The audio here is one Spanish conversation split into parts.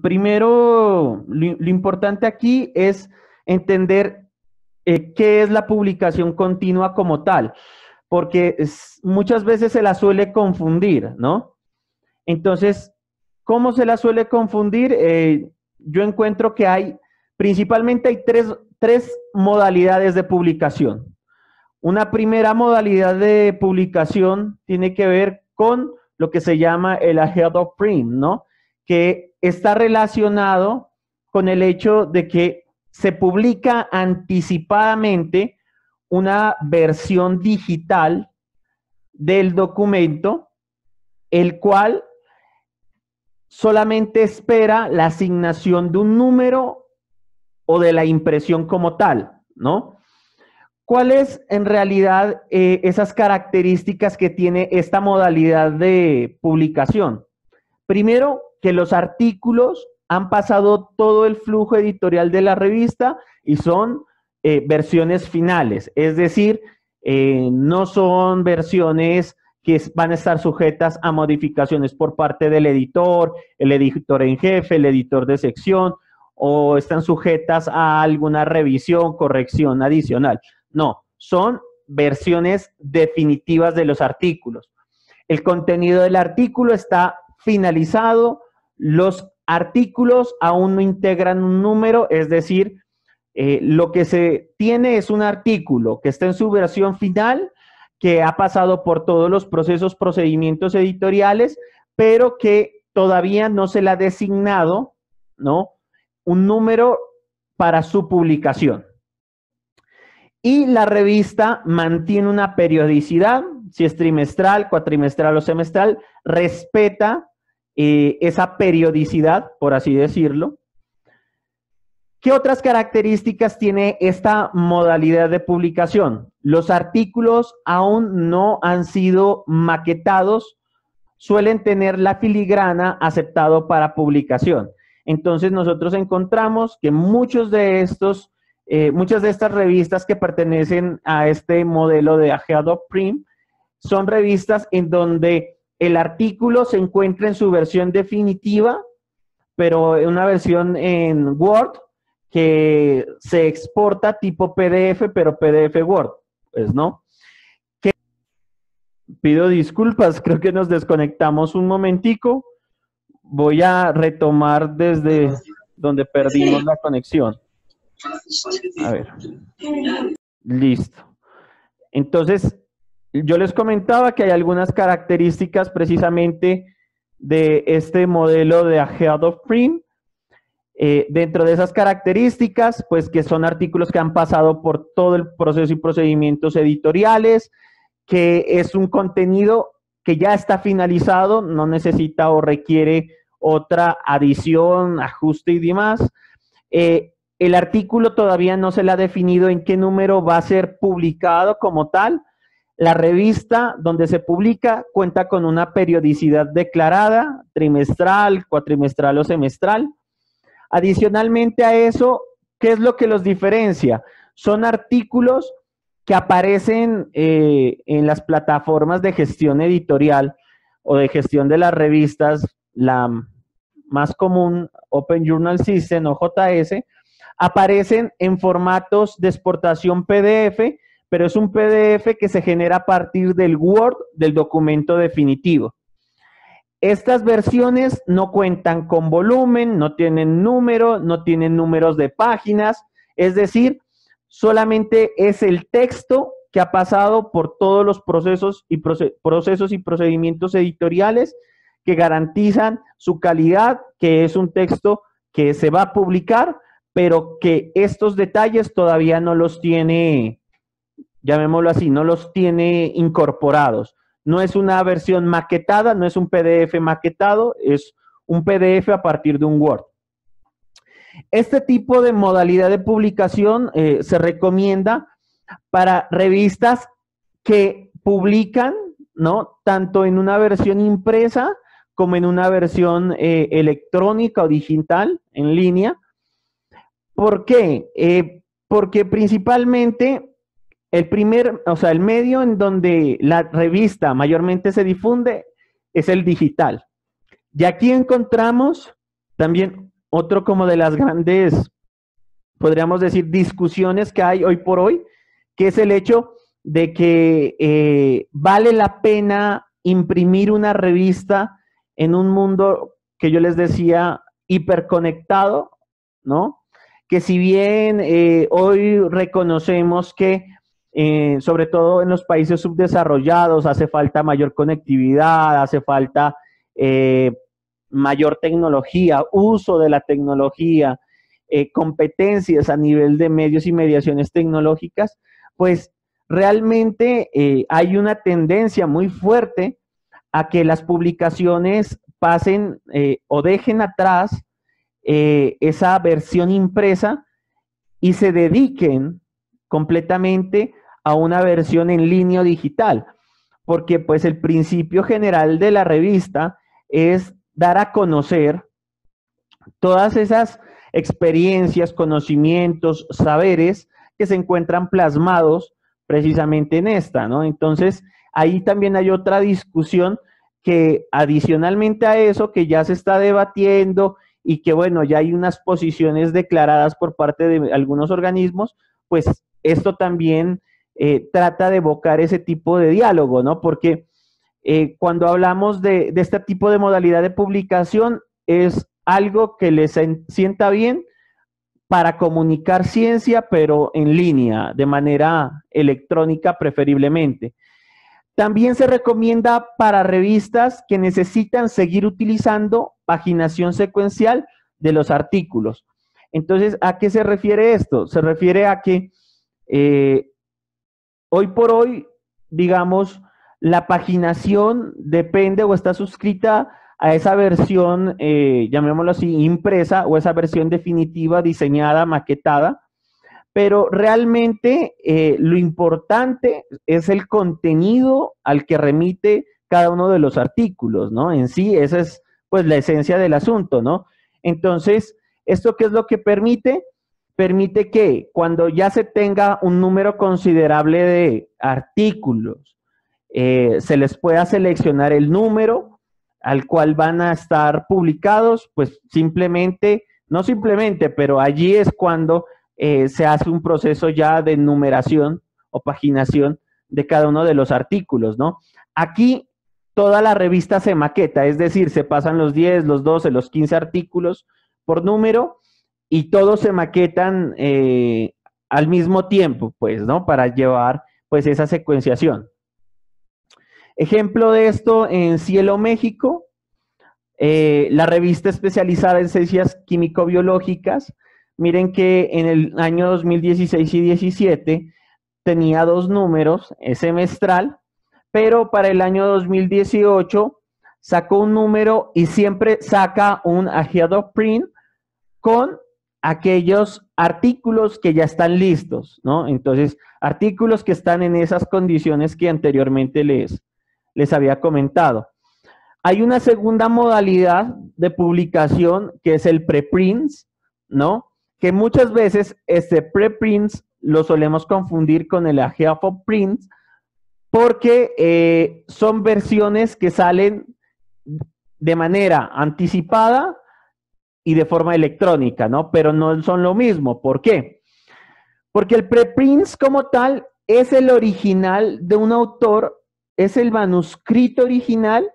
Primero, lo importante aquí es entender qué es la publicación continua como tal, porque muchas veces se la suele confundir, ¿no? Entonces, ¿cómo se la suele confundir? Yo encuentro que principalmente hay tres modalidades de publicación. Una primera modalidad de publicación tiene que ver con lo que se llama el ahead of print, ¿no? Que está relacionado con el hecho de que se publica anticipadamente una versión digital del documento, el cual solamente espera la asignación de un número o de la impresión como tal, ¿no? ¿Cuáles en realidad esas características que tiene esta modalidad de publicación? Primero, que los artículos han pasado todo el flujo editorial de la revista y son versiones finales, es decir, no son versiones que van a estar sujetas a modificaciones por parte del editor, el editor en jefe, el editor de sección, o están sujetas a alguna revisión, corrección adicional. No, son versiones definitivas de los artículos. El contenido del artículo está finalizado, los artículos aún no integran un número, es decir, lo que se tiene es un artículo que está en su versión final, que ha pasado por todos los procedimientos editoriales, pero que todavía no se le ha designado, ¿no?, un número para su publicación. Y la revista mantiene una periodicidad, si es trimestral, cuatrimestral o semestral, respeta esa periodicidad, por así decirlo. ¿Qué otras características tiene esta modalidad de publicación? Los artículos aún no han sido maquetados, suelen tener la filigrana aceptado para publicación. Entonces nosotros encontramos que muchas de estas revistas que pertenecen a este modelo de ahead of print son revistas en donde el artículo se encuentra en su versión definitiva, pero en una versión en Word que se exporta tipo PDF, pero PDF Word, pues, ¿no? Pido disculpas, creo que nos desconectamos un momentico. Voy a retomar desde donde perdimos la conexión. A ver. Listo. Entonces, yo les comentaba que hay algunas características precisamente de este modelo de ahead of print. Dentro de esas características, pues que son artículos que han pasado por todo el proceso y procedimientos editoriales, que es un contenido que ya está finalizado, no necesita o requiere otra adición, ajuste y demás. El artículo todavía no se le ha definido en qué número va a ser publicado como tal. La revista donde se publica cuenta con una periodicidad declarada, trimestral, cuatrimestral o semestral. Adicionalmente a eso, ¿qué es lo que los diferencia? Son artículos que aparecen en las plataformas de gestión editorial o de gestión de las revistas, la más común, Open Journal System o JS, aparecen en formatos de exportación PDF, pero es un PDF que se genera a partir del Word del documento definitivo. Estas versiones no cuentan con volumen, no tienen número, no tienen números de páginas, es decir, solamente es el texto que ha pasado por todos los procesos y procedimientos editoriales que garantizan su calidad, que es un texto que se va a publicar, pero que estos detalles todavía no los tiene, llamémoslo así, no los tiene incorporados. No es una versión maquetada, no es un PDF maquetado, es un PDF a partir de un Word. Este tipo de modalidad de publicación se recomienda para revistas que publican, ¿no?, tanto en una versión impresa como en una versión electrónica o digital, en línea. ¿Por qué? Porque principalmente el medio en donde la revista mayormente se difunde es el digital. Y aquí encontramos También otro como de las grandes, podríamos decir, discusiones que hay hoy por hoy, que es el hecho de que vale la pena imprimir una revista en un mundo que yo les decía hiperconectado, ¿no? Que si bien hoy reconocemos que sobre todo en los países subdesarrollados hace falta mayor conectividad, hace falta mayor tecnología, uso de la tecnología, competencias a nivel de medios y mediaciones tecnológicas, pues realmente hay una tendencia muy fuerte a que las publicaciones pasen o dejen atrás esa versión impresa y se dediquen completamente a una versión en línea digital, porque pues el principio general de la revista es dar a conocer todas esas experiencias, conocimientos, saberes que se encuentran plasmados precisamente en esta, ¿no? Entonces, ahí también hay otra discusión que adicionalmente a eso, que ya se está debatiendo y que, bueno, ya hay unas posiciones declaradas por parte de algunos organismos, pues esto también trata de evocar ese tipo de diálogo, ¿no? Porque cuando hablamos de este tipo de modalidad de publicación, es algo que les sienta bien para comunicar ciencia, pero en línea, de manera electrónica preferiblemente. También se recomienda para revistas que necesitan seguir utilizando paginación secuencial de los artículos. Entonces, ¿a qué se refiere esto? Se refiere a que hoy por hoy, digamos, la paginación depende o está suscrita a esa versión, llamémoslo así, impresa o esa versión definitiva, diseñada, maquetada, pero realmente lo importante es el contenido al que remite cada uno de los artículos, ¿no? En sí, esa es pues la esencia del asunto, ¿no? Entonces, ¿esto qué es lo que permite? Permite que cuando ya se tenga un número considerable de artículos, se les pueda seleccionar el número al cual van a estar publicados, pues simplemente, no simplemente, pero allí es cuando se hace un proceso ya de numeración o paginación de cada uno de los artículos, ¿no? Aquí toda la revista se maqueta, es decir, se pasan los 10, los 12, los 15 artículos por número y todos se maquetan al mismo tiempo, pues, ¿no? Para llevar, pues, esa secuenciación. Ejemplo de esto en Cielo México, la revista especializada en ciencias químico-biológicas. Miren que en el año 2016 y 17 tenía 2 números, es semestral, pero para el año 2018 sacó un número y siempre saca un ahead of print con aquellos artículos que ya están listos, ¿no? Entonces, artículos que están en esas condiciones que anteriormente les había comentado. Hay una segunda modalidad de publicación que es el preprints, ¿no? Que muchas veces este preprints lo solemos confundir con el ahead of prints porque son versiones que salen de manera anticipada y de forma electrónica, ¿no? Pero no son lo mismo. ¿Por qué? Porque el preprints como tal es el original de un autor, es el manuscrito original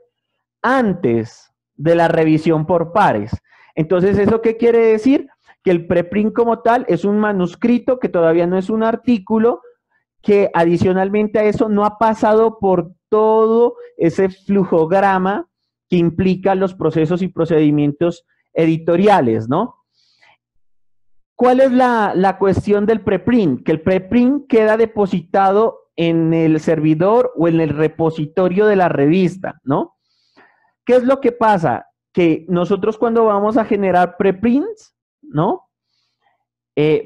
antes de la revisión por pares. Entonces, ¿eso qué quiere decir? Que el preprint como tal es un manuscrito que todavía no es un artículo, que adicionalmente a eso no ha pasado por todo ese flujograma que implica los procesos y procedimientos editoriales, ¿no? ¿Cuál es la cuestión del preprint? Que el preprint queda depositado en el servidor o en el repositorio de la revista, ¿no? ¿Qué es lo que pasa? Que nosotros cuando vamos a generar preprints, ¿no?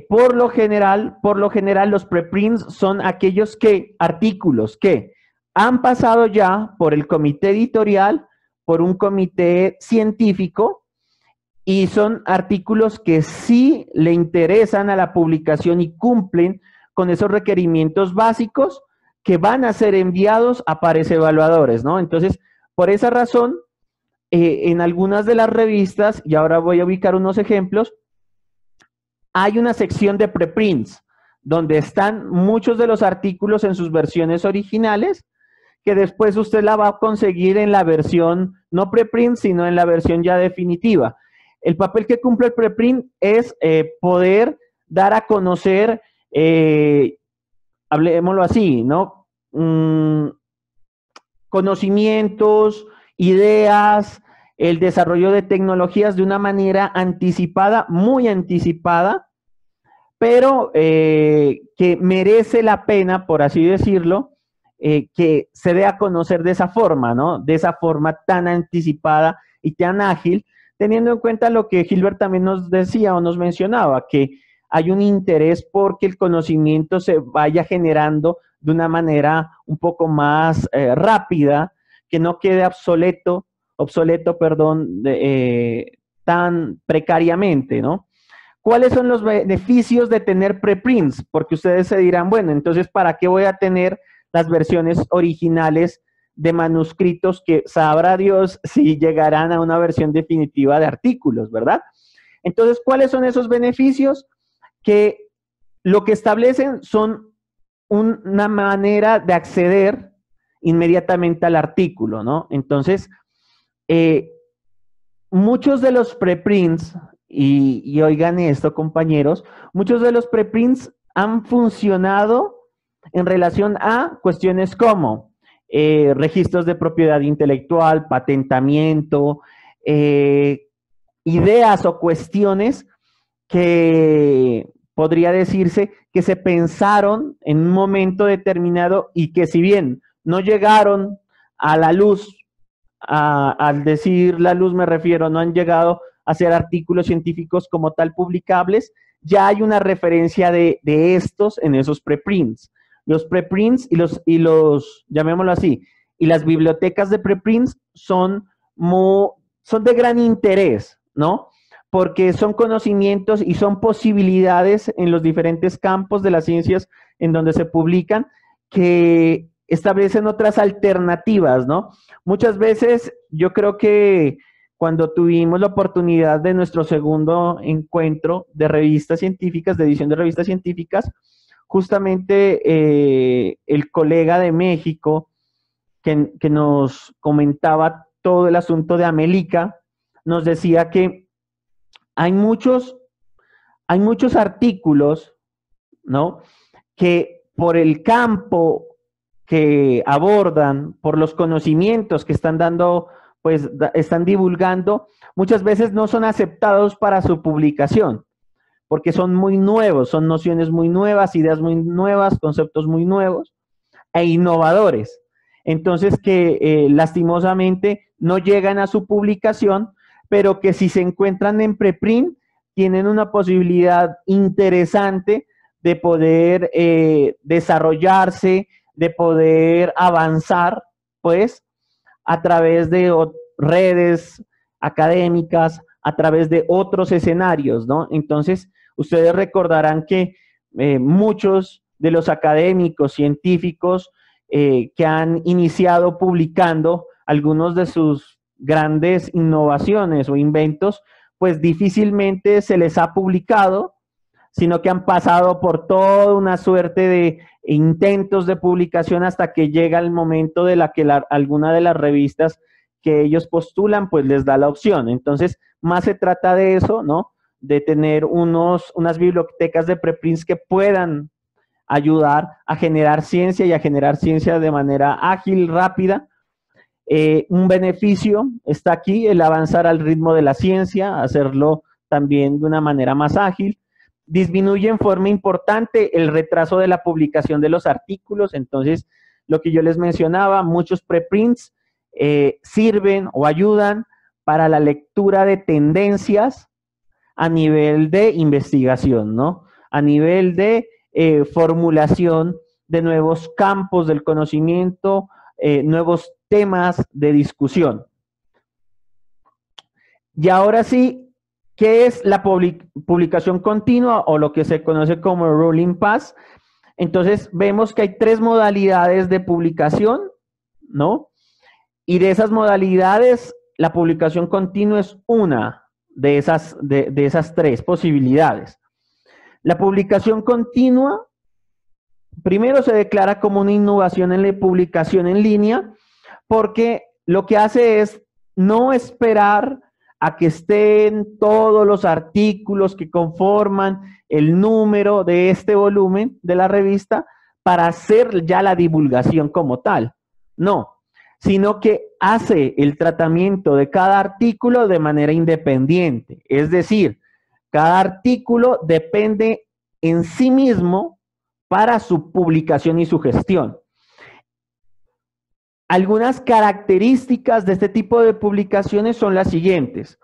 Por lo general, los preprints son aquellos artículos que han pasado ya por el comité editorial, por un comité científico, y son artículos que sí le interesan a la publicación y cumplen con esos requerimientos básicos que van a ser enviados a pares evaluadores, ¿no? Entonces, por esa razón, en algunas de las revistas, y ahora voy a ubicar unos ejemplos, hay una sección de preprints, donde están muchos de los artículos en sus versiones originales, que después usted la va a conseguir en la versión, no preprint, sino en la versión ya definitiva. El papel que cumple el preprint es poder dar a conocer, hablemoslo así, ¿no? Conocimientos, ideas, el desarrollo de tecnologías de una manera anticipada, muy anticipada, pero que merece la pena, por así decirlo, que se dé a conocer de esa forma, ¿no? De esa forma tan anticipada y tan ágil, teniendo en cuenta lo que Gilbert también nos decía o nos mencionaba, que hay un interés porque el conocimiento se vaya generando de una manera un poco más rápida, que no quede obsoleto, perdón, tan precariamente, ¿no? ¿Cuáles son los beneficios de tener preprints? Porque ustedes se dirán, bueno, entonces, ¿para qué voy a tener las versiones originales de manuscritos que sabrá Dios si llegarán a una versión definitiva de artículos, ¿verdad? Entonces, ¿cuáles son esos beneficios? Que lo que establecen son una manera de acceder inmediatamente al artículo, ¿no? Entonces, muchos de los preprints, y oigan esto, compañeros, muchos de los preprints han funcionado en relación a cuestiones como registros de propiedad intelectual, patentamiento, ideas o cuestiones que podría decirse que se pensaron en un momento determinado y que si bien no llegaron a la luz, al decir la luz me refiero, no han llegado a ser artículos científicos como tal publicables, ya hay una referencia de estos en esos preprints. Los preprints y los, llamémoslo así, y las bibliotecas de preprints son de gran interés, ¿no? Porque son conocimientos y son posibilidades en los diferentes campos de las ciencias en donde se publican que establecen otras alternativas, ¿no? Muchas veces yo creo que cuando tuvimos la oportunidad de nuestro segundo encuentro de revistas científicas, de edición de revistas científicas, justamente el colega de México que nos comentaba todo el asunto de Amelica, nos decía que hay muchos artículos, ¿no? Que por el campo que abordan, por los conocimientos que están dando, pues están divulgando, muchas veces no son aceptados para su publicación, porque son muy nuevos, son nociones muy nuevas, ideas muy nuevas, conceptos muy nuevos e innovadores. Entonces que lastimosamente no llegan a su publicación, pero que si se encuentran en preprint, tienen una posibilidad interesante de poder desarrollarse, de poder avanzar, pues, a través de redes académicas, a través de otros escenarios, ¿no? Entonces, ustedes recordarán que muchos de los académicos, científicos que han iniciado publicando algunos de sus grandes innovaciones o inventos, pues difícilmente se les ha publicado, sino que han pasado por toda una suerte de intentos de publicación hasta que llega el momento de alguna de las revistas que ellos postulan, pues les da la opción. Entonces, más se trata de eso, ¿no? De tener unas bibliotecas de preprints que puedan ayudar a generar ciencia y a generar ciencia de manera ágil, rápida. Un beneficio está aquí, el avanzar al ritmo de la ciencia, hacerlo también de una manera más ágil. Disminuye en forma importante el retraso de la publicación de los artículos. Entonces, lo que yo les mencionaba, muchos preprints sirven o ayudan para la lectura de tendencias a nivel de investigación, ¿no? A nivel de formulación de nuevos campos del conocimiento, nuevos temas de discusión. Y ahora sí, ¿qué es la publicación continua o lo que se conoce como rolling pass? Entonces vemos que hay 3 modalidades de publicación, ¿no? Y de esas modalidades la publicación continua es una de esas tres posibilidades. La publicación continua, primero se declara como una innovación en la publicación en línea, porque lo que hace es no esperar a que estén todos los artículos que conforman el número de este volumen de la revista para hacer ya la divulgación como tal. No, sino que hace el tratamiento de cada artículo de manera independiente. Es decir, cada artículo depende en sí mismo para su publicación y su gestión. Algunas características de este tipo de publicaciones son las siguientes.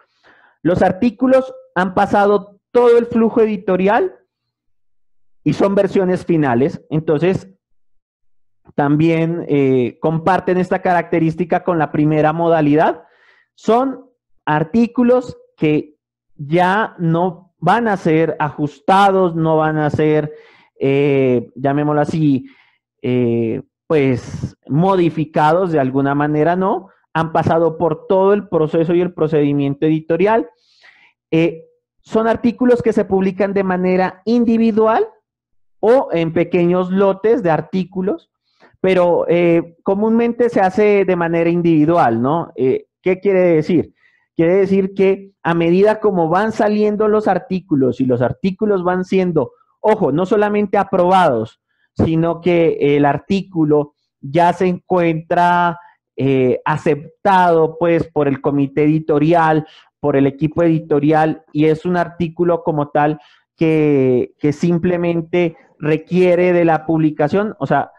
Los artículos han pasado todo el flujo editorial y son versiones finales. Entonces, también comparten esta característica con la primera modalidad. Son artículos que ya no van a ser ajustados, no van a ser, llamémoslo así, pues modificados de alguna manera, no. Han pasado por todo el proceso y el procedimiento editorial. Son artículos que se publican de manera individual o en pequeños lotes de artículos, pero comúnmente se hace de manera individual, ¿no? ¿Qué quiere decir? Quiere decir que a medida como van saliendo los artículos y los artículos van siendo, ojo, no solamente aprobados, sino que el artículo ya se encuentra aceptado pues por el comité editorial, por el equipo editorial, y es un artículo como tal que simplemente requiere de la publicación. O sea,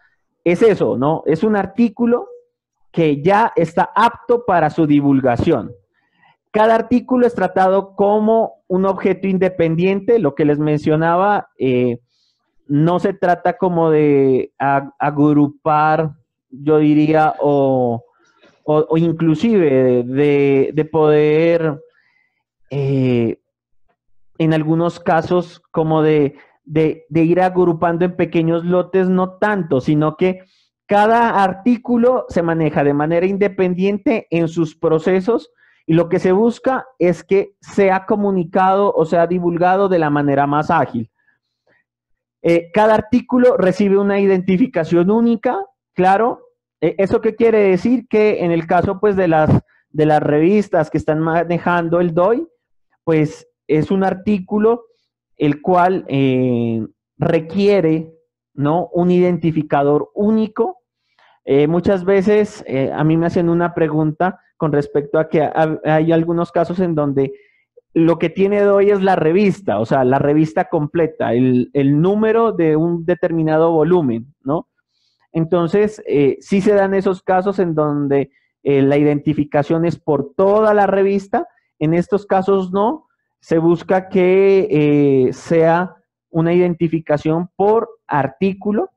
es eso, ¿no? Es un artículo que ya está apto para su divulgación. Cada artículo es tratado como un objeto independiente, lo que les mencionaba, no se trata como de agrupar, yo diría, o inclusive de poder, en algunos casos, como de ir agrupando en pequeños lotes, no tanto, sino que cada artículo se maneja de manera independiente en sus procesos y lo que se busca es que sea comunicado o sea divulgado de la manera más ágil. Cada artículo recibe una identificación única, claro. ¿Eso qué quiere decir? Que en el caso pues de las revistas que están manejando el DOI, pues es un artículo el cual requiere, ¿no?, un identificador único. Muchas veces a mí me hacen una pregunta con respecto a que hay algunos casos en donde lo que tiene DOI es la revista, o sea, la revista completa, el número de un determinado volumen, ¿no? Entonces, sí se dan esos casos en donde la identificación es por toda la revista. En estos casos no, se busca que sea una identificación por artículo.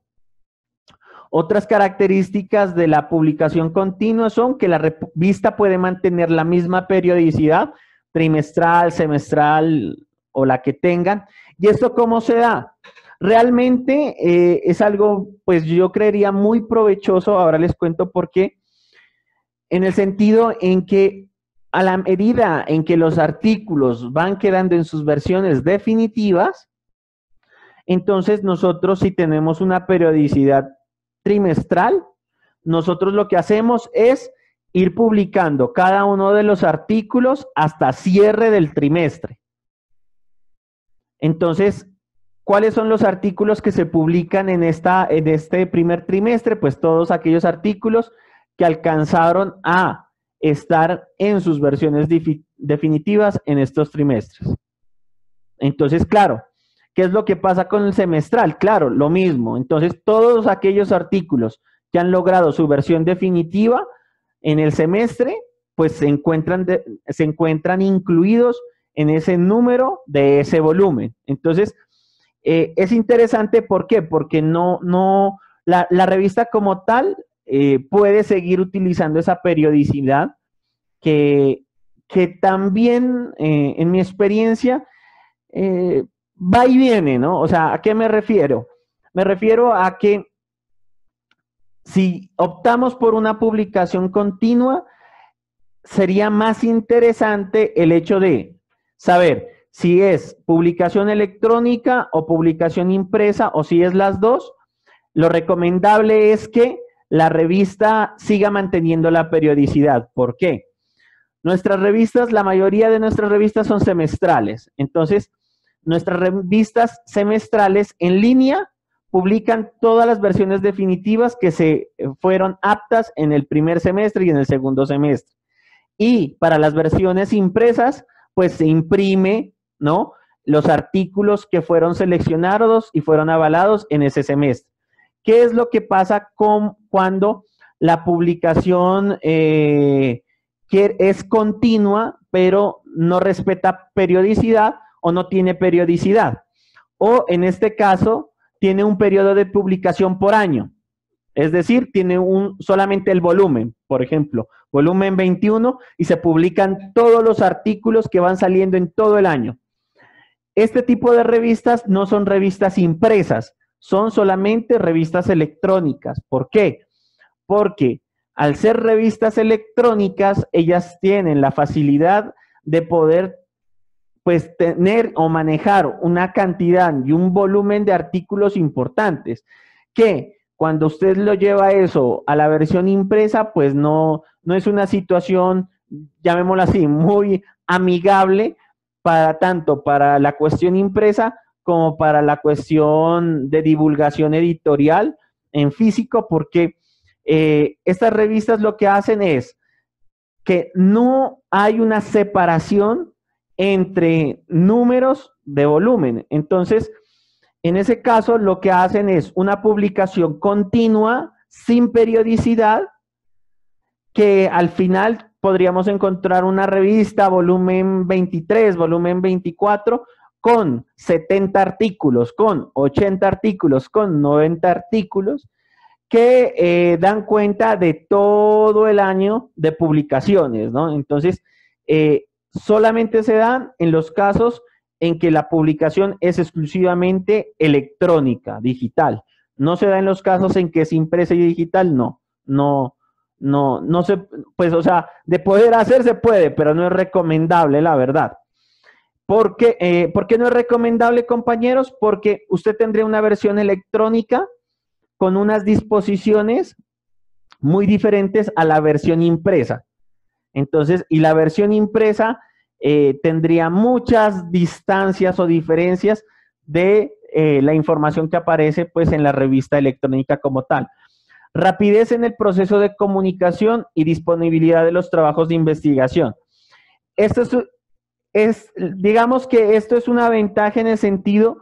Otras características de la publicación continua son que la revista puede mantener la misma periodicidad, trimestral, semestral o la que tengan. ¿Y esto cómo se da? Realmente es algo, pues yo creería muy provechoso. Ahora les cuento por qué. En el sentido en que a la medida en que los artículos van quedando en sus versiones definitivas, entonces nosotros, si tenemos una periodicidad trimestral, nosotros lo que hacemos es ir publicando cada uno de los artículos hasta cierre del trimestre. Entonces, ¿cuáles son los artículos que se publican en este primer trimestre? Pues todos aquellos artículos que alcanzaron a estar en sus versiones definitivas en estos trimestres. Entonces, claro, ¿qué es lo que pasa con el semestral? Claro, lo mismo. Entonces, todos aquellos artículos que han logrado su versión definitiva en el semestre, pues se encuentran incluidos en ese número de ese volumen. Entonces, es interesante, ¿por qué? Porque la revista como tal puede seguir utilizando esa periodicidad que también, en mi experiencia, va y viene, ¿no? O sea, ¿a qué me refiero? Me refiero a que si optamos por una publicación continua, sería más interesante el hecho de saber si es publicación electrónica o publicación impresa o si es las dos. Lo recomendable es que la revista siga manteniendo la periodicidad. ¿Por qué? Nuestras revistas, la mayoría de nuestras revistas son semestrales. Entonces, nuestras revistas semestrales en línea publican todas las versiones definitivas que se fueron aptas en el primer semestre y en el segundo semestre. Y para las versiones impresas, pues se imprime, ¿no?, los artículos que fueron seleccionados y fueron avalados en ese semestre. ¿Qué es lo que pasa cuando la publicación es continua, pero no respeta periodicidad o no tiene periodicidad? O en este caso, tiene un periodo de publicación por año. Es decir, tiene solamente el volumen, por ejemplo, volumen 21, y se publican todos los artículos que van saliendo en todo el año. Este tipo de revistas no son revistas impresas, son solamente revistas electrónicas. ¿Por qué? Porque al ser revistas electrónicas, ellas tienen la facilidad de poder, pues, tener o manejar una cantidad y un volumen de artículos importantes, que cuando usted lo lleva eso a la versión impresa, pues no es una situación, llamémosla así, muy amigable tanto para la cuestión impresa como para la cuestión de divulgación editorial en físico, porque estas revistas lo que hacen es que no hay una separación entre números de volumen. Entonces, en ese caso, lo que hacen es una publicación continua, sin periodicidad, que al final podríamos encontrar una revista, volumen 23, volumen 24, con 70 artículos, con 80 artículos, con 90 artículos, que dan cuenta de todo el año de publicaciones, ¿no? Entonces, solamente se dan en los casos en que la publicación es exclusivamente electrónica, digital. No se da en los casos en que es impresa y digital, no se, pues, o sea, de poder hacer se puede, pero no es recomendable, la verdad. ¿Por qué no es recomendable, compañeros? Porque usted tendría una versión electrónica con unas disposiciones muy diferentes a la versión impresa. Entonces, y la versión impresa tendría muchas distancias o diferencias de la información que aparece, pues, en la revista electrónica como tal. Rapidez en el proceso de comunicación y disponibilidad de los trabajos de investigación. Esto digamos que esto es una ventaja en el sentido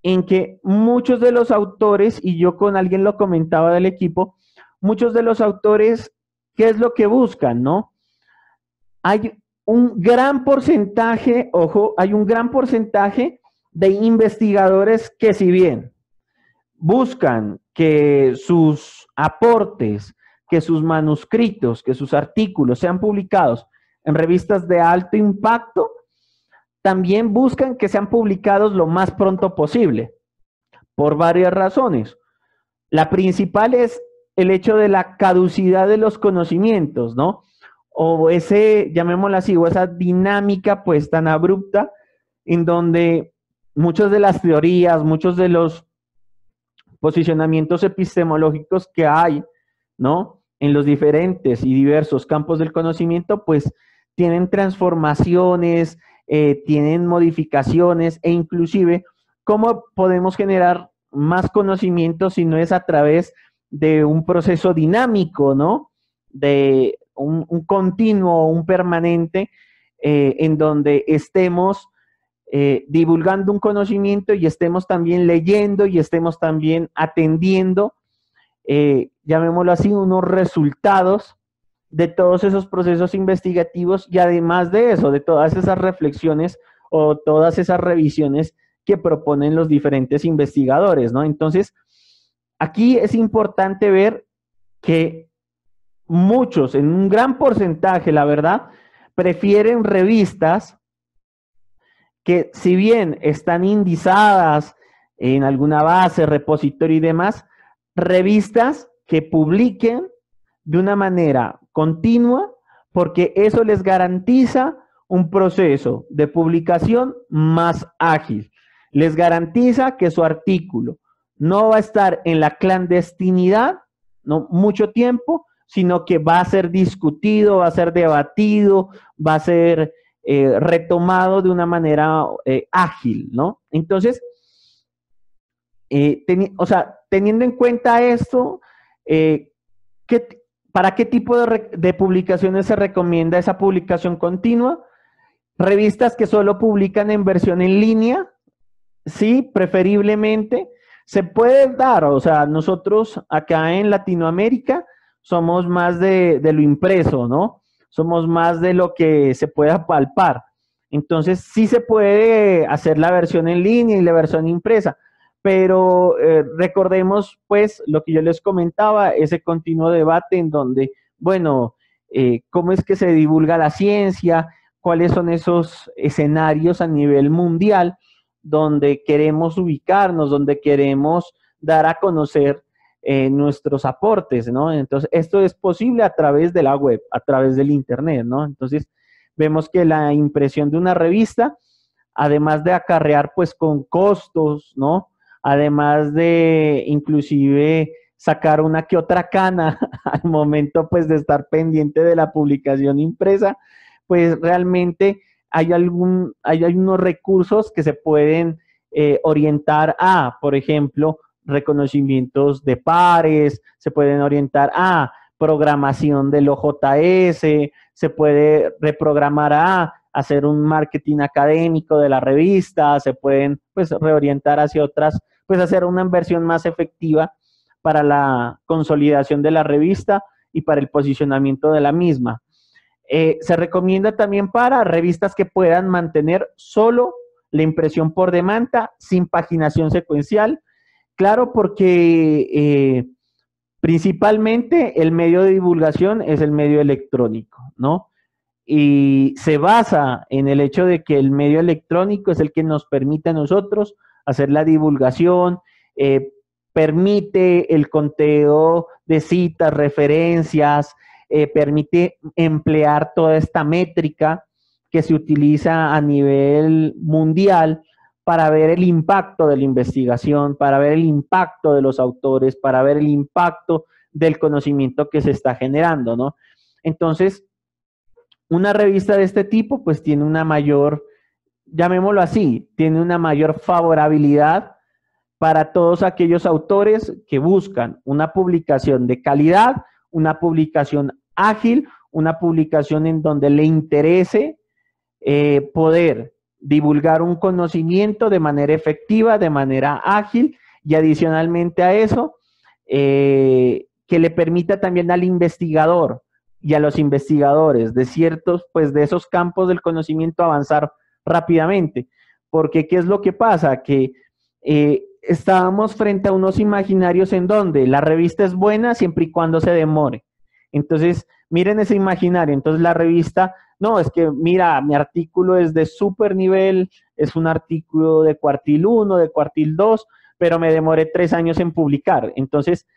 en que muchos de los autores, y yo con alguien lo comentaba del equipo, muchos de los autores, ¿qué es lo que buscan, no? Hay un gran porcentaje, ojo, hay un gran porcentaje de investigadores que, si bien buscan que sus aportes, que sus manuscritos, que sus artículos sean publicados en revistas de alto impacto, también buscan que sean publicados lo más pronto posible, por varias razones. La principal es el hecho de la caducidad de los conocimientos, ¿no? O llamémoslo así, o esa dinámica pues tan abrupta en donde muchas de las teorías, muchos de los posicionamientos epistemológicos que hay, ¿no?, en los diferentes y diversos campos del conocimiento, pues tienen transformaciones, tienen modificaciones, e inclusive, ¿cómo podemos generar más conocimiento si no es a través de un proceso dinámico, ¿no?, de un continuo, un permanente, en donde estemos divulgando un conocimiento y estemos también leyendo y estemos también atendiendo, llamémoslo así, unos resultados de todos esos procesos investigativos, y además de eso, de todas esas reflexiones o todas esas revisiones que proponen los diferentes investigadores, ¿no? Entonces, aquí es importante ver que muchos, en un gran porcentaje, la verdad, prefieren revistas que, si bien están indizadas en alguna base, repositorio y demás, revistas que publiquen de una manera continua, porque eso les garantiza un proceso de publicación más ágil. Les garantiza que su artículo no va a estar en la clandestinidad, no mucho tiempo, sino que va a ser discutido, va a ser debatido, va a ser retomado de una manera ágil, ¿no? Entonces, teniendo en cuenta esto, ¿para qué tipo de publicaciones se recomienda esa publicación continua? Revistas que solo publican en versión en línea, sí, preferiblemente. Se puede dar, o sea, nosotros acá en Latinoamérica somos más de lo impreso, ¿no? Somos más de lo que se pueda palpar. Entonces, sí se puede hacer la versión en línea y la versión impresa, pero recordemos, pues, lo que yo les comentaba, ese continuo debate en donde, bueno, ¿cómo es que se divulga la ciencia? ¿Cuáles son esos escenarios a nivel mundial donde queremos ubicarnos, donde queremos dar a conocer nuestros aportes, ¿no? Entonces, esto es posible a través de la web, a través del Internet, ¿no? Entonces, vemos que la impresión de una revista, además de acarrear, pues, con costos, ¿no? Además de, inclusive, sacar una que otra cana al momento, pues, de estar pendiente de la publicación impresa, pues, realmente hay unos recursos que se pueden orientar a, por ejemplo, reconocimientos de pares, se pueden orientar a programación del OJS, se puede reprogramar a hacer un marketing académico de la revista, se pueden pues reorientar hacia otras, pues hacer una inversión más efectiva para la consolidación de la revista y para el posicionamiento de la misma. Se recomienda también para revistas que puedan mantener solo la impresión por demanda, sin paginación secuencial. Claro, porque principalmente el medio de divulgación es el medio electrónico, ¿no? Y se basa en el hecho de que el medio electrónico es el que nos permite a nosotros hacer la divulgación, permite el conteo de citas, referencias, permite emplear toda esta métrica que se utiliza a nivel mundial para ver el impacto de la investigación, para ver el impacto de los autores, para ver el impacto del conocimiento que se está generando, ¿no? Entonces, una revista de este tipo, pues tiene una mayor, llamémoslo así, tiene una mayor favorabilidad para todos aquellos autores que buscan una publicación de calidad, una publicación ágil, una publicación en donde le interese poder divulgar un conocimiento de manera efectiva, de manera ágil, y adicionalmente a eso, que le permita también al investigador y a los investigadores de ciertos, pues de esos campos del conocimiento avanzar rápidamente. Porque, ¿qué es lo que pasa? Que estábamos frente a unos imaginarios en donde la revista es buena siempre y cuando se demore. Entonces, miren ese imaginario. Entonces, la revista, no, es que, mira, mi artículo es de súper nivel, es un artículo de cuartil 1, de cuartil 2, pero me demoré 3 años en publicar. Entonces,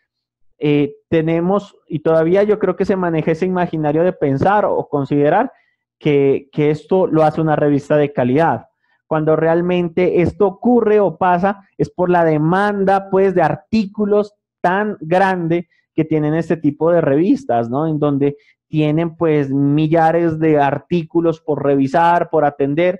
tenemos, y todavía yo creo que se maneja ese imaginario de pensar o considerar que esto lo hace una revista de calidad. Cuando realmente esto ocurre o pasa es por la demanda, pues, de artículos tan grande que tienen este tipo de revistas, ¿no? En donde tienen, pues, millares de artículos por revisar, por atender,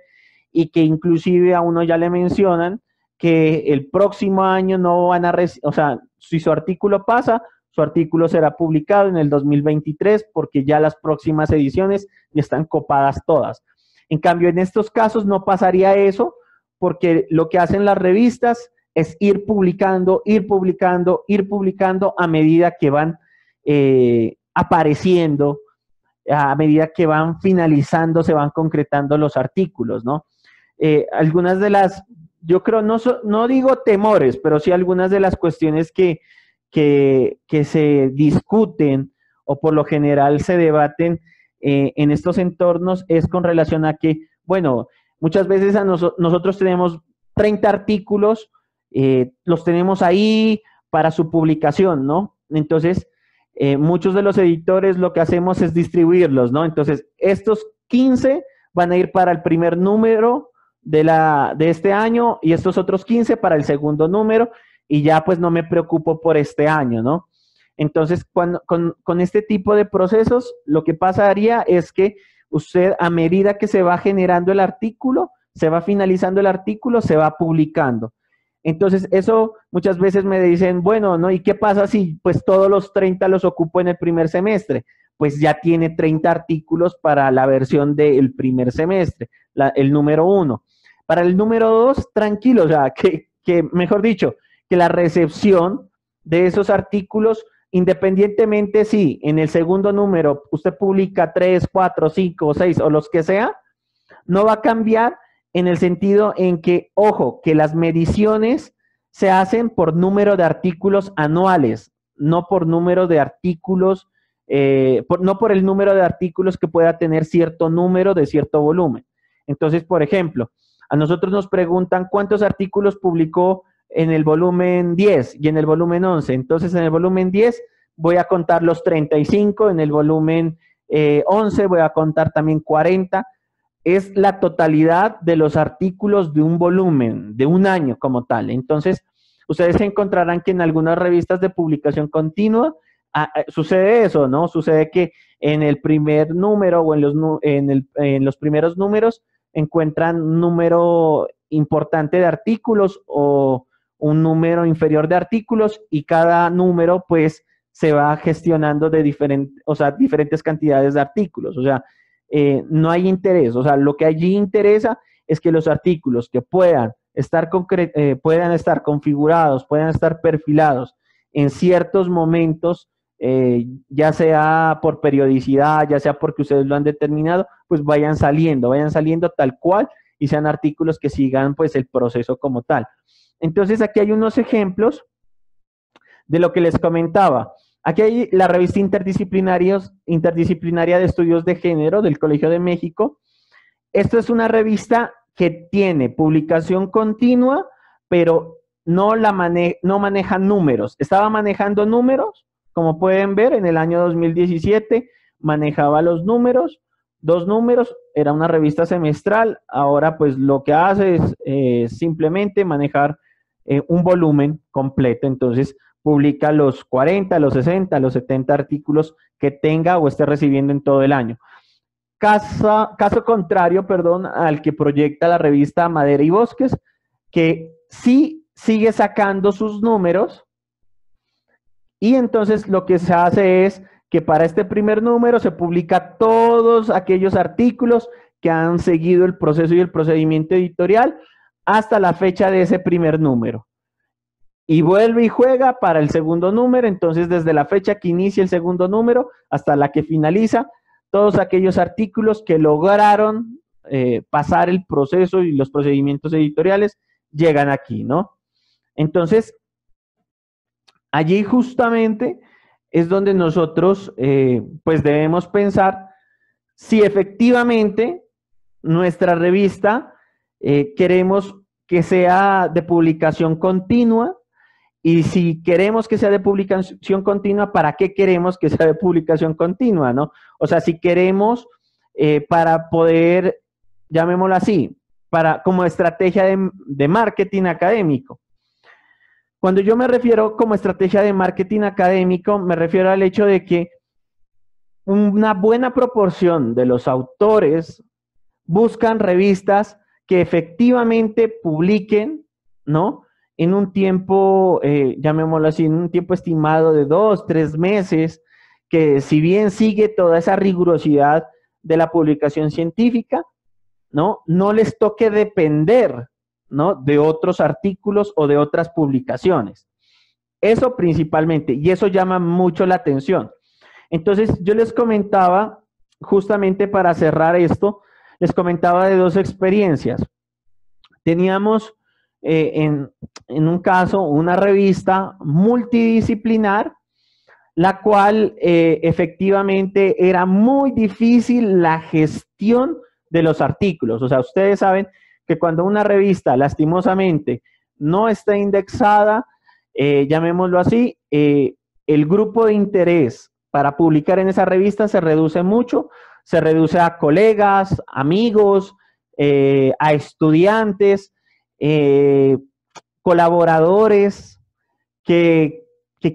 y que inclusive a uno ya le mencionan que el próximo año no van a, o sea, si su artículo pasa, su artículo será publicado en el 2023 porque ya las próximas ediciones ya están copadas todas. En cambio, en estos casos no pasaría eso porque lo que hacen las revistas es ir publicando, ir publicando, ir publicando a medida que van apareciendo, a medida que van finalizando, se van concretando los artículos, ¿no? Algunas de las, yo creo, no digo temores, pero sí algunas de las cuestiones que se discuten o por lo general se debaten en estos entornos es con relación a que, bueno, muchas veces nosotros tenemos 30 artículos, los tenemos ahí para su publicación, ¿no? Entonces, muchos de los editores lo que hacemos es distribuirlos, ¿no? Entonces, estos 15 van a ir para el primer número de este año y estos otros 15 para el segundo número y ya pues no me preocupo por este año, ¿no? Entonces, con este tipo de procesos, lo que pasaría es que usted, a medida que se va generando el artículo, se va finalizando el artículo, se va publicando. Entonces, eso muchas veces me dicen, bueno, ¿no? ¿Y qué pasa si pues todos los 30 los ocupo en el primer semestre? Pues ya tiene 30 artículos para la versión del primer semestre, el número 1. Para el número 2, tranquilo, o sea, mejor dicho, que la recepción de esos artículos, independientemente si en el segundo número usted publica 3, 4, 5, 6 o los que sea, no va a cambiar en el sentido en que, ojo, que las mediciones se hacen por número de artículos anuales, no por número de artículos, no por el número de artículos que pueda tener cierto número de cierto volumen. Entonces, por ejemplo, a nosotros nos preguntan cuántos artículos publicó en el volumen 10 y en el volumen 11. Entonces, en el volumen 10 voy a contar los 35, en el volumen 11 voy a contar también 40. Es la totalidad de los artículos de un volumen, de un año como tal. Entonces, ustedes encontrarán que en algunas revistas de publicación continua sucede eso, ¿no? Sucede que en el primer número o en los primeros números encuentran un número importante de artículos o un número inferior de artículos y cada número pues se va gestionando de diferentes cantidades de artículos. O sea, no hay interés. O sea, lo que allí interesa es que los artículos que puedan estar configurados, puedan estar perfilados en ciertos momentos, ya sea por periodicidad, ya sea porque ustedes lo han determinado, pues vayan saliendo tal cual y sean artículos que sigan pues el proceso como tal. Entonces aquí hay unos ejemplos de lo que les comentaba. Aquí hay la revista interdisciplinaria de estudios de género del Colegio de México. Esto es una revista que tiene publicación continua, pero no maneja números. Estaba manejando números, como pueden ver, en el año 2017 manejaba los números, 2 números, era una revista semestral. Ahora pues lo que hace es simplemente manejar un volumen completo. Entonces publica los 40, los 60, los 70 artículos que tenga o esté recibiendo en todo el año. Caso contrario, al que proyecta la revista Madera y Bosques, que sí sigue sacando sus números y entonces lo que se hace es que para este primer número se publica todos aquellos artículos que han seguido el proceso y el procedimiento editorial hasta la fecha de ese primer número. Y vuelve y juega para el segundo número, entonces desde la fecha que inicia el segundo número hasta la que finaliza, todos aquellos artículos que lograron pasar el proceso y los procedimientos editoriales llegan aquí, ¿no? Entonces, allí justamente es donde nosotros pues debemos pensar si efectivamente nuestra revista queremos que sea de publicación continua. Y si queremos que sea de publicación continua, ¿para qué queremos que sea de publicación continua, no? O sea, si queremos para poder, llamémoslo así, como estrategia de marketing académico. Cuando yo me refiero como estrategia de marketing académico, me refiero al hecho de que una buena proporción de los autores buscan revistas que efectivamente publiquen, ¿no? En un tiempo, llamémoslo así, en un tiempo estimado de 2, 3 meses, que si bien sigue toda esa rigurosidad de la publicación científica, ¿no? No les toque depender, ¿no? De otros artículos o de otras publicaciones. Eso principalmente, y eso llama mucho la atención. Entonces, yo les comentaba, justamente para cerrar esto, les comentaba de 2 experiencias. Teníamos en un caso una revista multidisciplinar, la cual efectivamente era muy difícil la gestión de los artículos. O sea, ustedes saben que cuando una revista lastimosamente no está indexada, llamémoslo así, el grupo de interés para publicar en esa revista se reduce mucho, se reduce a colegas, amigos, a estudiantes, colaboradores que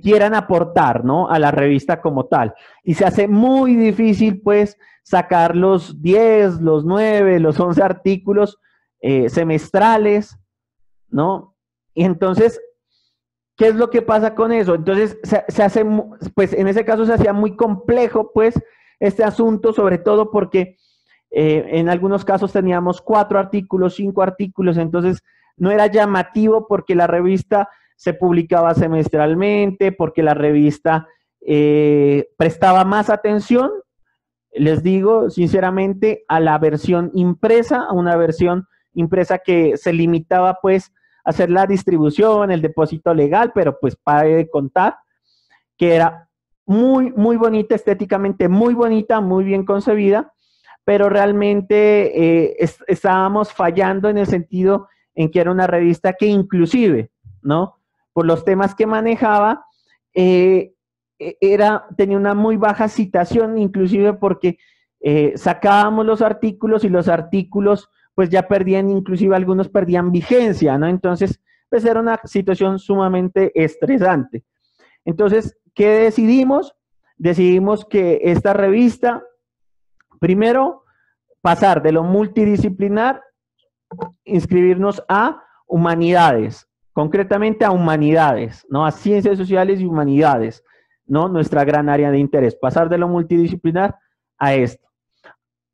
quieran aportar, ¿no?, a la revista como tal. Y se hace muy difícil, pues, sacar los 10, los 9, los 11 artículos semestrales, ¿no? Y entonces, ¿qué es lo que pasa con eso? Entonces, se hace, pues, en ese caso se hacía muy complejo, pues, este asunto, sobre todo porque en algunos casos teníamos 4 artículos, 5 artículos, entonces no era llamativo porque la revista se publicaba semestralmente, porque la revista prestaba más atención, les digo sinceramente, a la versión impresa, a una versión impresa que se limitaba pues a hacer la distribución, el depósito legal, pero pues pare de contar, que era muy, muy bonita, estéticamente muy bonita, muy bien concebida, pero realmente estábamos fallando en el sentido en que era una revista que inclusive, ¿no?, por los temas que manejaba, tenía una muy baja citación, inclusive porque sacábamos los artículos y los artículos pues ya perdían, inclusive algunos perdían vigencia, ¿no? Entonces, pues era una situación sumamente estresante. Entonces, ¿qué decidimos? Decidimos que esta revista, primero, pasar de lo multidisciplinar, inscribirnos a humanidades, concretamente a humanidades, ¿no?, a ciencias sociales y humanidades, ¿no?, nuestra gran área de interés, pasar de lo multidisciplinar a esto.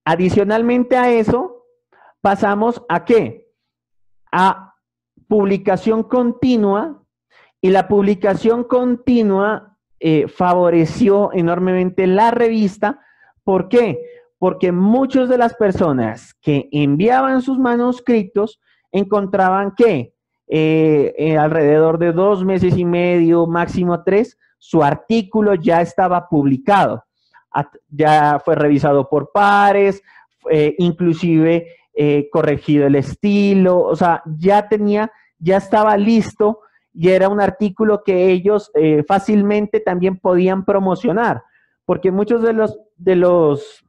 Adicionalmente a eso, pasamos a ¿qué? A publicación continua, y la publicación continua favoreció enormemente la revista. ¿Por qué? Porque muchas de las personas que enviaban sus manuscritos encontraban que alrededor de 2 meses y medio, máximo 3, su artículo ya estaba publicado, ya fue revisado por pares, inclusive corregido el estilo, o sea, ya estaba listo y era un artículo que ellos fácilmente también podían promocionar, porque muchos de los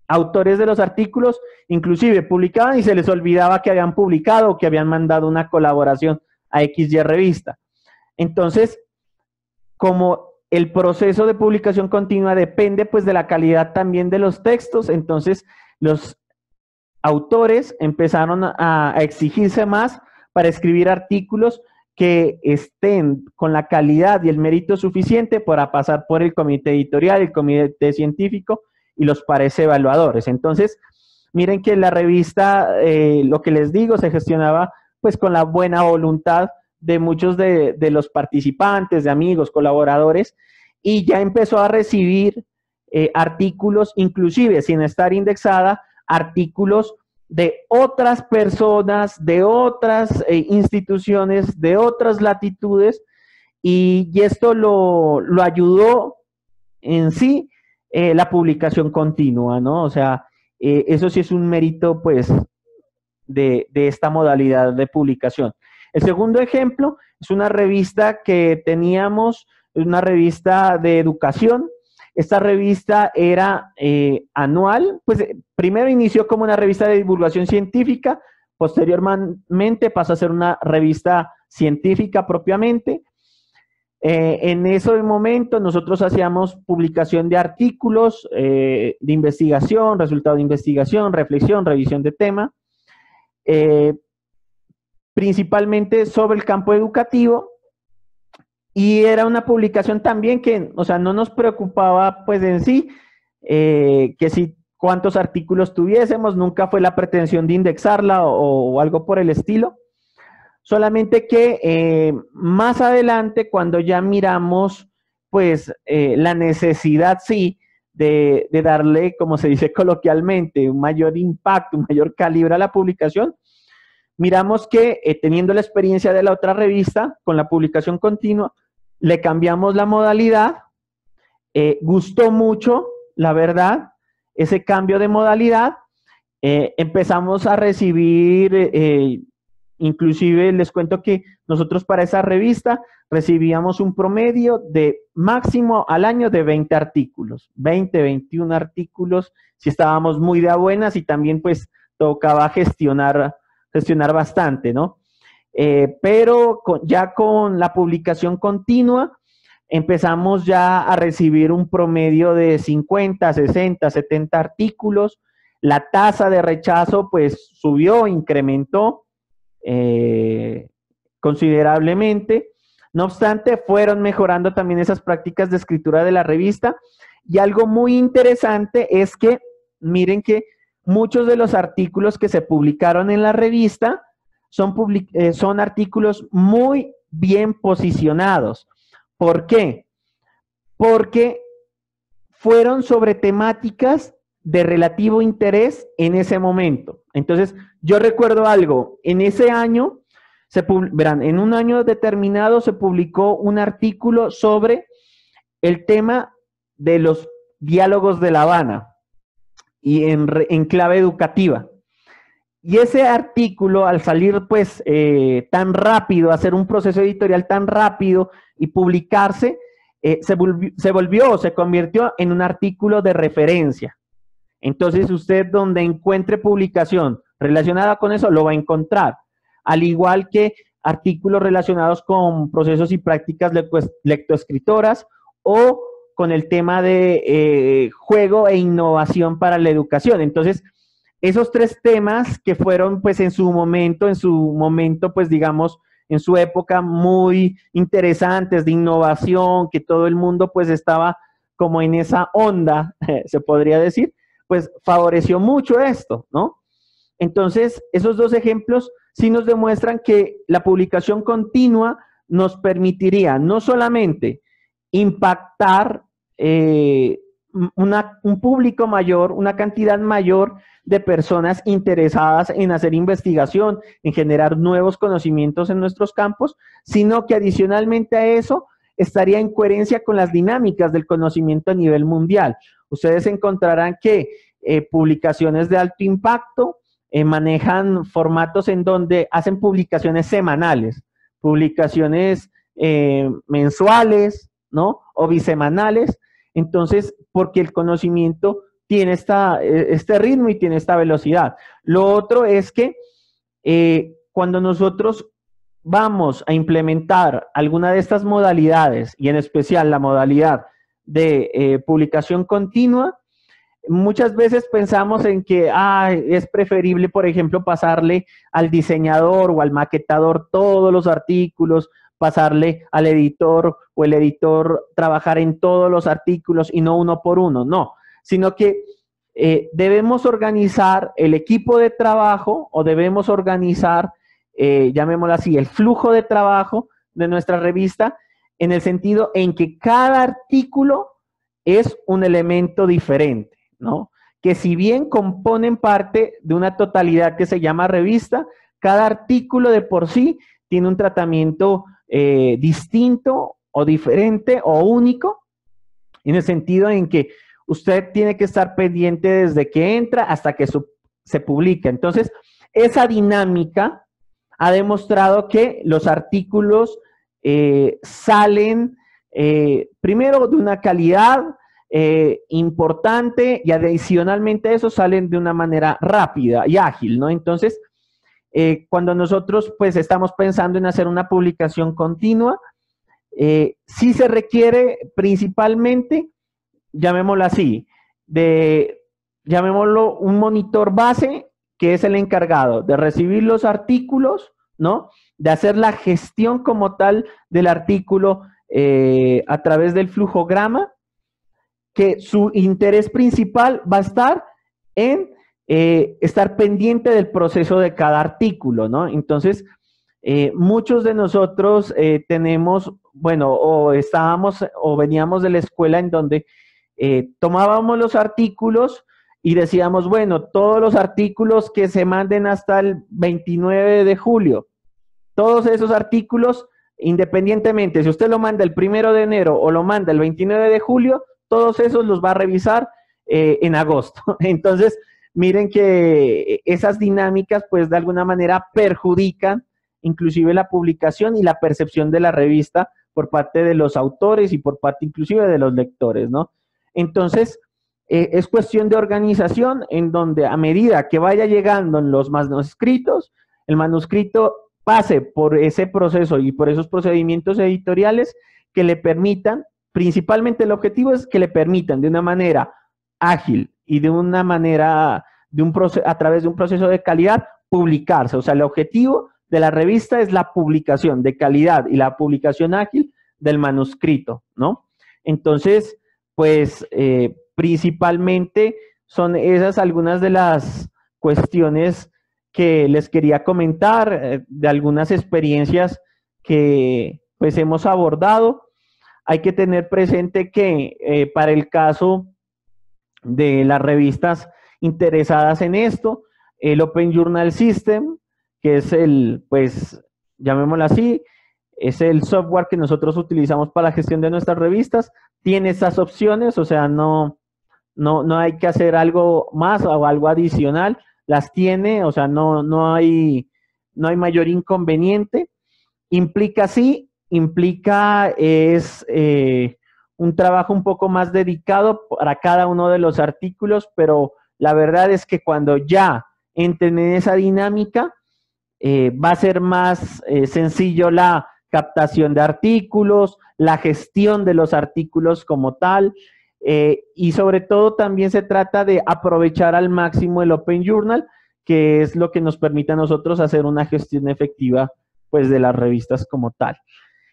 autores de los artículos inclusive publicaban y se les olvidaba que habían publicado o que habían mandado una colaboración a XY revista. Entonces, como el proceso de publicación continua depende pues de la calidad también de los textos, entonces los autores empezaron a exigirse más para escribir artículos que estén con la calidad y el mérito suficiente para pasar por el comité editorial, el comité científico y los pares evaluadores. Entonces, miren que la revista, lo que les digo, se gestionaba pues con la buena voluntad de muchos de los participantes, de amigos, colaboradores, y ya empezó a recibir artículos, inclusive sin estar indexada, artículos de otras personas, de otras instituciones, de otras latitudes, y esto lo ayudó en sí la publicación continua, ¿no? O sea, eso sí es un mérito, pues, de esta modalidad de publicación. El segundo ejemplo es una revista que teníamos, una revista de educación. Esta revista era anual, pues primero inició como una revista de divulgación científica, posteriormente pasó a ser una revista científica propiamente. En ese momento nosotros hacíamos publicación de artículos de investigación, resultado de investigación, reflexión, revisión de tema, principalmente sobre el campo educativo, y era una publicación también que, o sea, no nos preocupaba pues en sí, que si cuántos artículos tuviésemos, nunca fue la pretensión de indexarla o algo por el estilo. Solamente que más adelante, cuando ya miramos, pues, la necesidad, sí, de darle, como se dice coloquialmente, un mayor impacto, un mayor calibre a la publicación, miramos que teniendo la experiencia de la otra revista, con la publicación continua, le cambiamos la modalidad, gustó mucho, la verdad, ese cambio de modalidad, empezamos a recibir Inclusive les cuento que nosotros para esa revista recibíamos un promedio de máximo al año de 20 artículos, 20, 21 artículos, si estábamos muy de a buenas, y también pues tocaba gestionar bastante, ¿no? Pero ya con la publicación continua empezamos ya a recibir un promedio de 50, 60, 70 artículos. La tasa de rechazo pues subió, incrementó considerablemente. No obstante, fueron mejorando también esas prácticas de escritura de la revista, y algo muy interesante es que, miren que muchos de los artículos que se publicaron en la revista son artículos muy bien posicionados. ¿Por qué? Porque fueron sobre temáticas de relativo interés en ese momento. Entonces, yo recuerdo algo, en ese año, verán, en un año determinado se publicó un artículo sobre el tema de los diálogos de La Habana y en clave educativa. Y ese artículo, al salir pues tan rápido, hacer un proceso editorial tan rápido y publicarse, se convirtió en un artículo de referencia. Entonces usted donde encuentre publicación relacionada con eso, lo va a encontrar. Al igual que artículos relacionados con procesos y prácticas lectoescritoras o con el tema de juego e innovación para la educación. Entonces, esos tres temas que fueron pues en su momento pues digamos, en su época muy interesantes de innovación, que todo el mundo pues estaba como en esa onda, se podría decir, pues favoreció mucho esto, ¿no? Entonces, esos dos ejemplos sí nos demuestran que la publicación continua nos permitiría no solamente impactar un público mayor, una cantidad mayor de personas interesadas en hacer investigación, en generar nuevos conocimientos en nuestros campos, sino que adicionalmente a eso estaría en coherencia con las dinámicas del conocimiento a nivel mundial. Ustedes encontrarán que publicaciones de alto impacto manejan formatos en donde hacen publicaciones semanales, publicaciones mensuales, ¿no? O bisemanales. Entonces, porque el conocimiento tiene este ritmo y tiene esta velocidad. Lo otro es que cuando nosotros vamos a implementar alguna de estas modalidades, y en especial la modalidad de publicación continua, muchas veces pensamos en que es preferible, por ejemplo, pasarle al diseñador o al maquetador todos los artículos, pasarle al editor o el editor trabajar en todos los artículos y no uno por uno, no, sino que debemos organizar el equipo de trabajo o debemos organizar, llamémoslo así, el flujo de trabajo de nuestra revista en el sentido en que cada artículo es un elemento diferente, ¿no? Que si bien componen parte de una totalidad que se llama revista, cada artículo de por sí tiene un tratamiento distinto o diferente o único, en el sentido en que usted tiene que estar pendiente desde que entra hasta que se publica. Entonces, esa dinámica ha demostrado que los artículos salen primero de una calidad importante y adicionalmente a eso salen de una manera rápida y ágil, ¿no? Entonces, cuando nosotros pues estamos pensando en hacer una publicación continua, sí se requiere principalmente, llamémoslo así, llamémoslo un monitor base, que es el encargado de recibir los artículos, ¿no? De hacer la gestión como tal del artículo a través del flujograma, que su interés principal va a estar en estar pendiente del proceso de cada artículo, ¿no? Entonces, muchos de nosotros tenemos, bueno, o veníamos de la escuela en donde tomábamos los artículos y decíamos, bueno, todos los artículos que se manden hasta el 29 de julio, todos esos artículos, independientemente, si usted lo manda el 1 de enero o lo manda el 29 de julio, todos esos los va a revisar en agosto. Entonces, miren que esas dinámicas, pues, de alguna manera perjudican inclusive la publicación y la percepción de la revista por parte de los autores y por parte inclusive de los lectores, ¿no? Entonces, es cuestión de organización en donde a medida que vaya llegando en los manuscritos, el manuscrito pase por ese proceso y por esos procedimientos editoriales que le permitan, principalmente el objetivo es que le permitan de una manera ágil y de una manera, a través de un proceso de calidad, publicarse. O sea, el objetivo de la revista es la publicación de calidad y la publicación ágil del manuscrito, ¿no? Entonces, pues, principalmente son esas algunas de las cuestiones que les quería comentar, de algunas experiencias que pues hemos abordado. Hay que tener presente que para el caso de las revistas interesadas en esto, el Open Journal System, que es el, pues, llamémoslo así, es el software que nosotros utilizamos para la gestión de nuestras revistas, tiene esas opciones, o sea, no hay que hacer algo más o algo adicional, las tiene, o sea, no hay mayor inconveniente. Implica es un trabajo un poco más dedicado para cada uno de los artículos, pero la verdad es que cuando ya entren en esa dinámica, va a ser más sencillo la captación de artículos, la gestión de los artículos como tal, y sobre todo también se trata de aprovechar al máximo el Open Journal, que es lo que nos permite a nosotros hacer una gestión efectiva pues de las revistas como tal.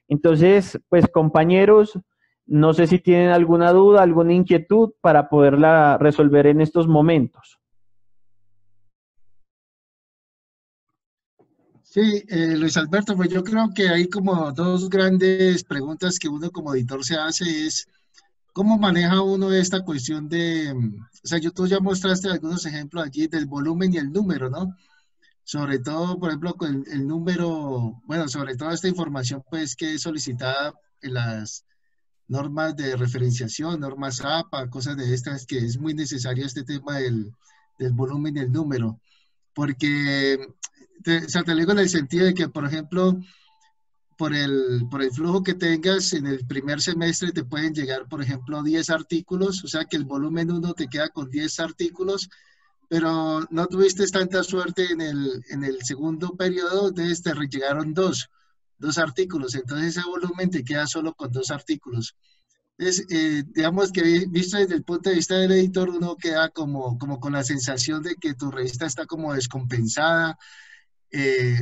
Entonces, pues compañeros, no sé si tienen alguna duda, alguna inquietud para poderla resolver en estos momentos. Sí, Luis Alberto, pues yo creo que hay como dos grandes preguntas que uno como editor se hace es ¿cómo maneja uno esta cuestión de, o sea, tú ya mostraste algunos ejemplos allí del volumen y el número, ¿no? Sobre todo, por ejemplo, con el número, bueno, sobre todo esta información pues que es solicitada en las normas de referenciación, normas APA, cosas de estas, que es muy necesario este tema del volumen y el número, porque, o sea, te lo digo en el sentido de que, por ejemplo, por el flujo que tengas en el primer semestre te pueden llegar, por ejemplo, 10 artículos, o sea que el volumen 1 te queda con 10 artículos, pero no tuviste tanta suerte en el segundo periodo, entonces te llegaron dos artículos, entonces ese volumen te queda solo con 2 artículos. Entonces, digamos que visto desde el punto de vista del editor, uno queda como con la sensación de que tu revista está como descompensada,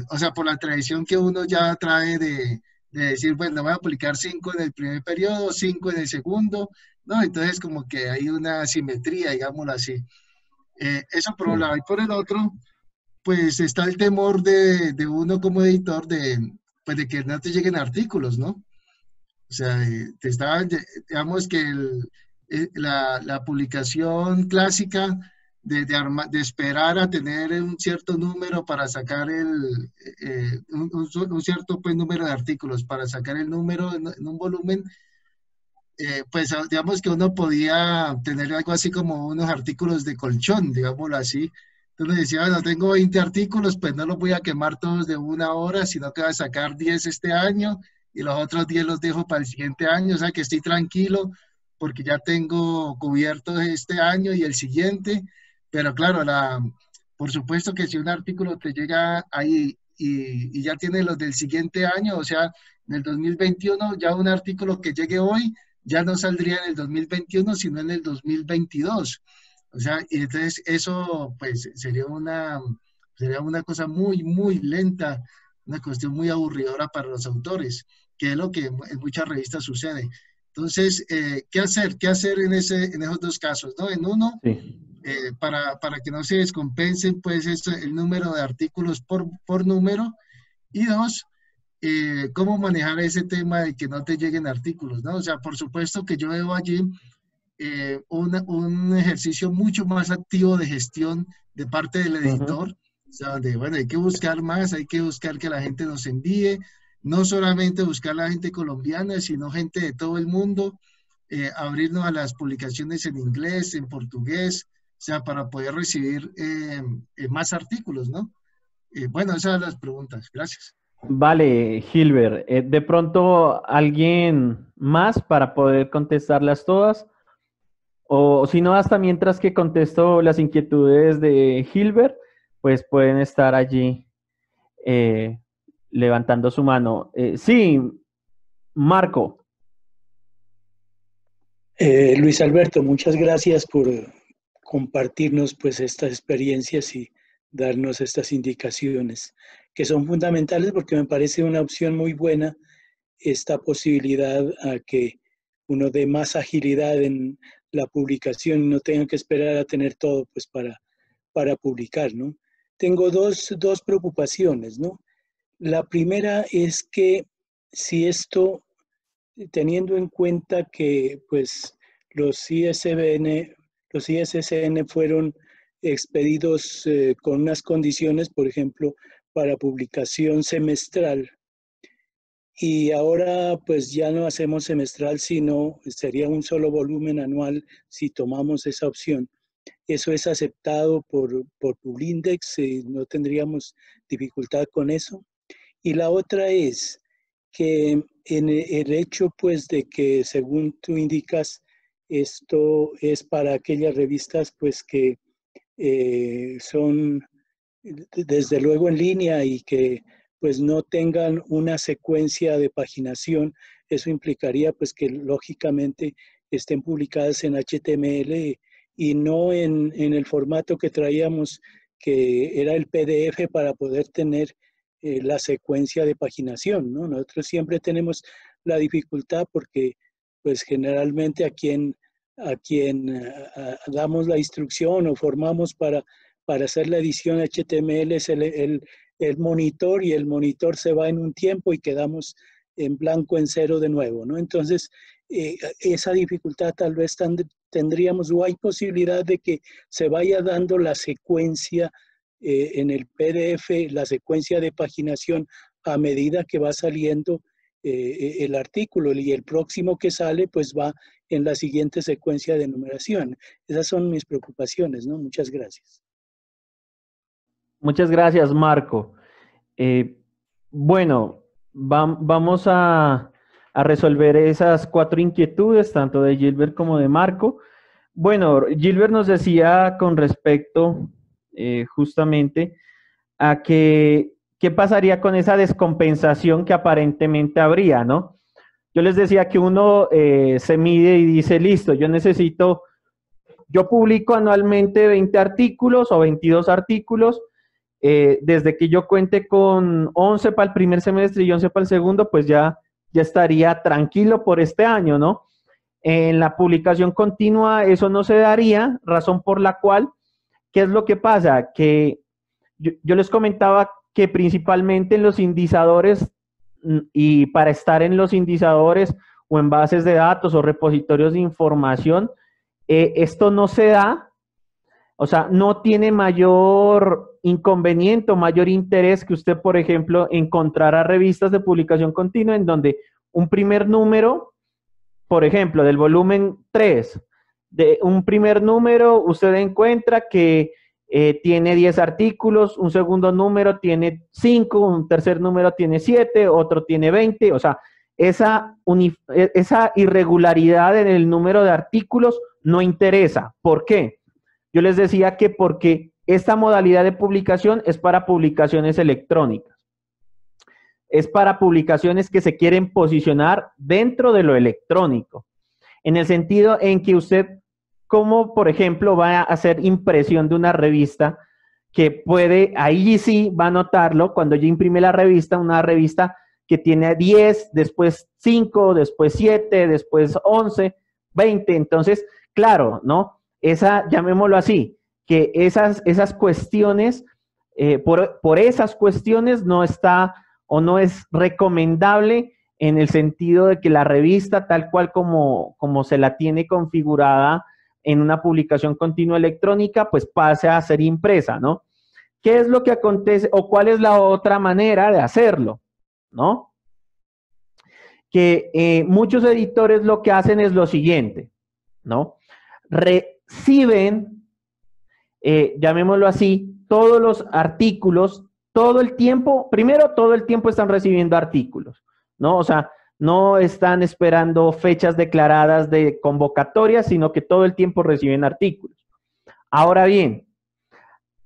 o sea, por la tradición que uno ya trae de decir, bueno, voy a publicar 5 en el primer periodo, 5 en el segundo, ¿no? Entonces como que hay una asimetría, digámoslo así. Eso por un lado. Y por el otro, pues está el temor de uno como editor pues de que no te lleguen artículos, ¿no? O sea, digamos que la publicación clásica de esperar a tener un cierto número para sacar un cierto pues, número de artículos, para sacar el número en un volumen, pues digamos que uno podía tener algo así como unos artículos de colchón, digámoslo así. Entonces decía, bueno, tengo 20 artículos, pues no los voy a quemar todos de una hora, sino que voy a sacar 10 este año y los otros 10 los dejo para el siguiente año, o sea que estoy tranquilo porque ya tengo cubierto este año y el siguiente, pero claro, por supuesto que si un artículo te llega ahí y ya tiene los del siguiente año, o sea, en el 2021 ya un artículo que llegue hoy ya no saldría en el 2021, sino en el 2022. O sea, y entonces eso pues sería una cosa muy, muy lenta, una cuestión muy aburridora para los autores, que es lo que en muchas revistas sucede. Entonces, ¿qué hacer? ¿Qué hacer en esos dos casos? ¿No? En uno, Sí. para que no se descompensen pues el número de artículos por número, y dos, cómo manejar ese tema de que no te lleguen artículos, ¿no? O sea, por supuesto que yo veo allí un ejercicio mucho más activo de gestión de parte del editor, o sea, donde, bueno, hay que buscar más, hay que buscar que la gente nos envíe, no solamente buscar la gente colombiana, sino gente de todo el mundo, abrirnos a las publicaciones en inglés, en portugués, o sea, para poder recibir más artículos, ¿no? Bueno, esas son las preguntas. Gracias. Vale, Gilbert. De pronto, ¿alguien más para poder contestarlas todas? O si no, hasta mientras que contesto las inquietudes de Gilbert, pues pueden estar allí eh, levantando su mano. Sí, Marco. Luis Alberto, muchas gracias por compartirnos pues estas experiencias y darnos estas indicaciones que son fundamentales porque me parece una opción muy buena esta posibilidad a que uno dé más agilidad en la publicación y no tenga que esperar a tener todo pues para publicar, ¿no? Tengo dos preocupaciones, ¿no? La primera es que si esto, teniendo en cuenta que pues los ISBN, los ISSN fueron expedidos con unas condiciones, por ejemplo, para publicación semestral, y ahora pues ya no hacemos semestral, sino sería un solo volumen anual si tomamos esa opción. Eso es aceptado por Publindex, no tendríamos dificultad con eso. Y la otra es que en el hecho pues de que según tú indicas, esto es para aquellas revistas pues que son desde luego en línea y que pues no tengan una secuencia de paginación, eso implicaría pues que lógicamente estén publicadas en HTML y no en el formato que traíamos, que era el PDF para poder tener la secuencia de paginación, ¿no? Nosotros siempre tenemos la dificultad porque pues generalmente a quien damos la instrucción o formamos para hacer la edición HTML es el monitor, y el monitor se va en un tiempo y quedamos en blanco, en cero de nuevo, ¿no? Entonces, esa dificultad tal vez tendríamos, o hay posibilidad de que se vaya dando la secuencia en el PDF, la secuencia de paginación a medida que va saliendo el artículo, y el próximo que sale pues va en la siguiente secuencia de numeración. Esas son mis preocupaciones, ¿no? Muchas gracias. Muchas gracias, Marco. Bueno, vamos a resolver esas 4 inquietudes, tanto de Gilbert como de Marco. Bueno, Gilbert nos decía con respecto justamente a qué pasaría con esa descompensación que aparentemente habría, ¿no? Yo les decía que uno se mide y dice, listo, yo publico anualmente 20 artículos o 22 artículos. Desde que yo cuente con 11 para el primer semestre y 11 para el segundo, pues ya estaría tranquilo por este año, ¿no? En la publicación continua eso no se daría, razón por la cual, ¿qué es lo que pasa? Que yo les comentaba que principalmente en los indizadores, y para estar en los indizadores o en bases de datos o repositorios de información, esto no se da. O sea, no tiene mayor inconveniente o mayor interés que usted, por ejemplo, encontrará revistas de publicación continua en donde un primer número, por ejemplo, del volumen 3, de un primer número, usted encuentra que tiene 10 artículos, un segundo número tiene 5, un tercer número tiene 7, otro tiene 20. O sea, esa irregularidad en el número de artículos no interesa. ¿Por qué? Yo les decía que porque esta modalidad de publicación es para publicaciones electrónicas. Es para publicaciones que se quieren posicionar dentro de lo electrónico. En el sentido en que usted, como por ejemplo, va a hacer impresión de una revista, que puede, ahí sí va a notarlo, cuando yo imprime la revista, una revista que tiene 10, después 5, después 7, después 11, 20. Entonces, claro, ¿no? Llamémoslo así, que esas cuestiones, por esas cuestiones no está o no es recomendable en el sentido de que la revista, tal cual como se la tiene configurada en una publicación continua electrónica, pues pase a ser impresa, ¿no? ¿Qué es lo que acontece o cuál es la otra manera de hacerlo, ¿no? Que muchos editores lo que hacen es lo siguiente, ¿no? Reciben, llamémoslo así, todos los artículos todo el tiempo, primero, todo el tiempo están recibiendo artículos, ¿no? O sea, no están esperando fechas declaradas de convocatoria, sino que todo el tiempo reciben artículos. Ahora bien,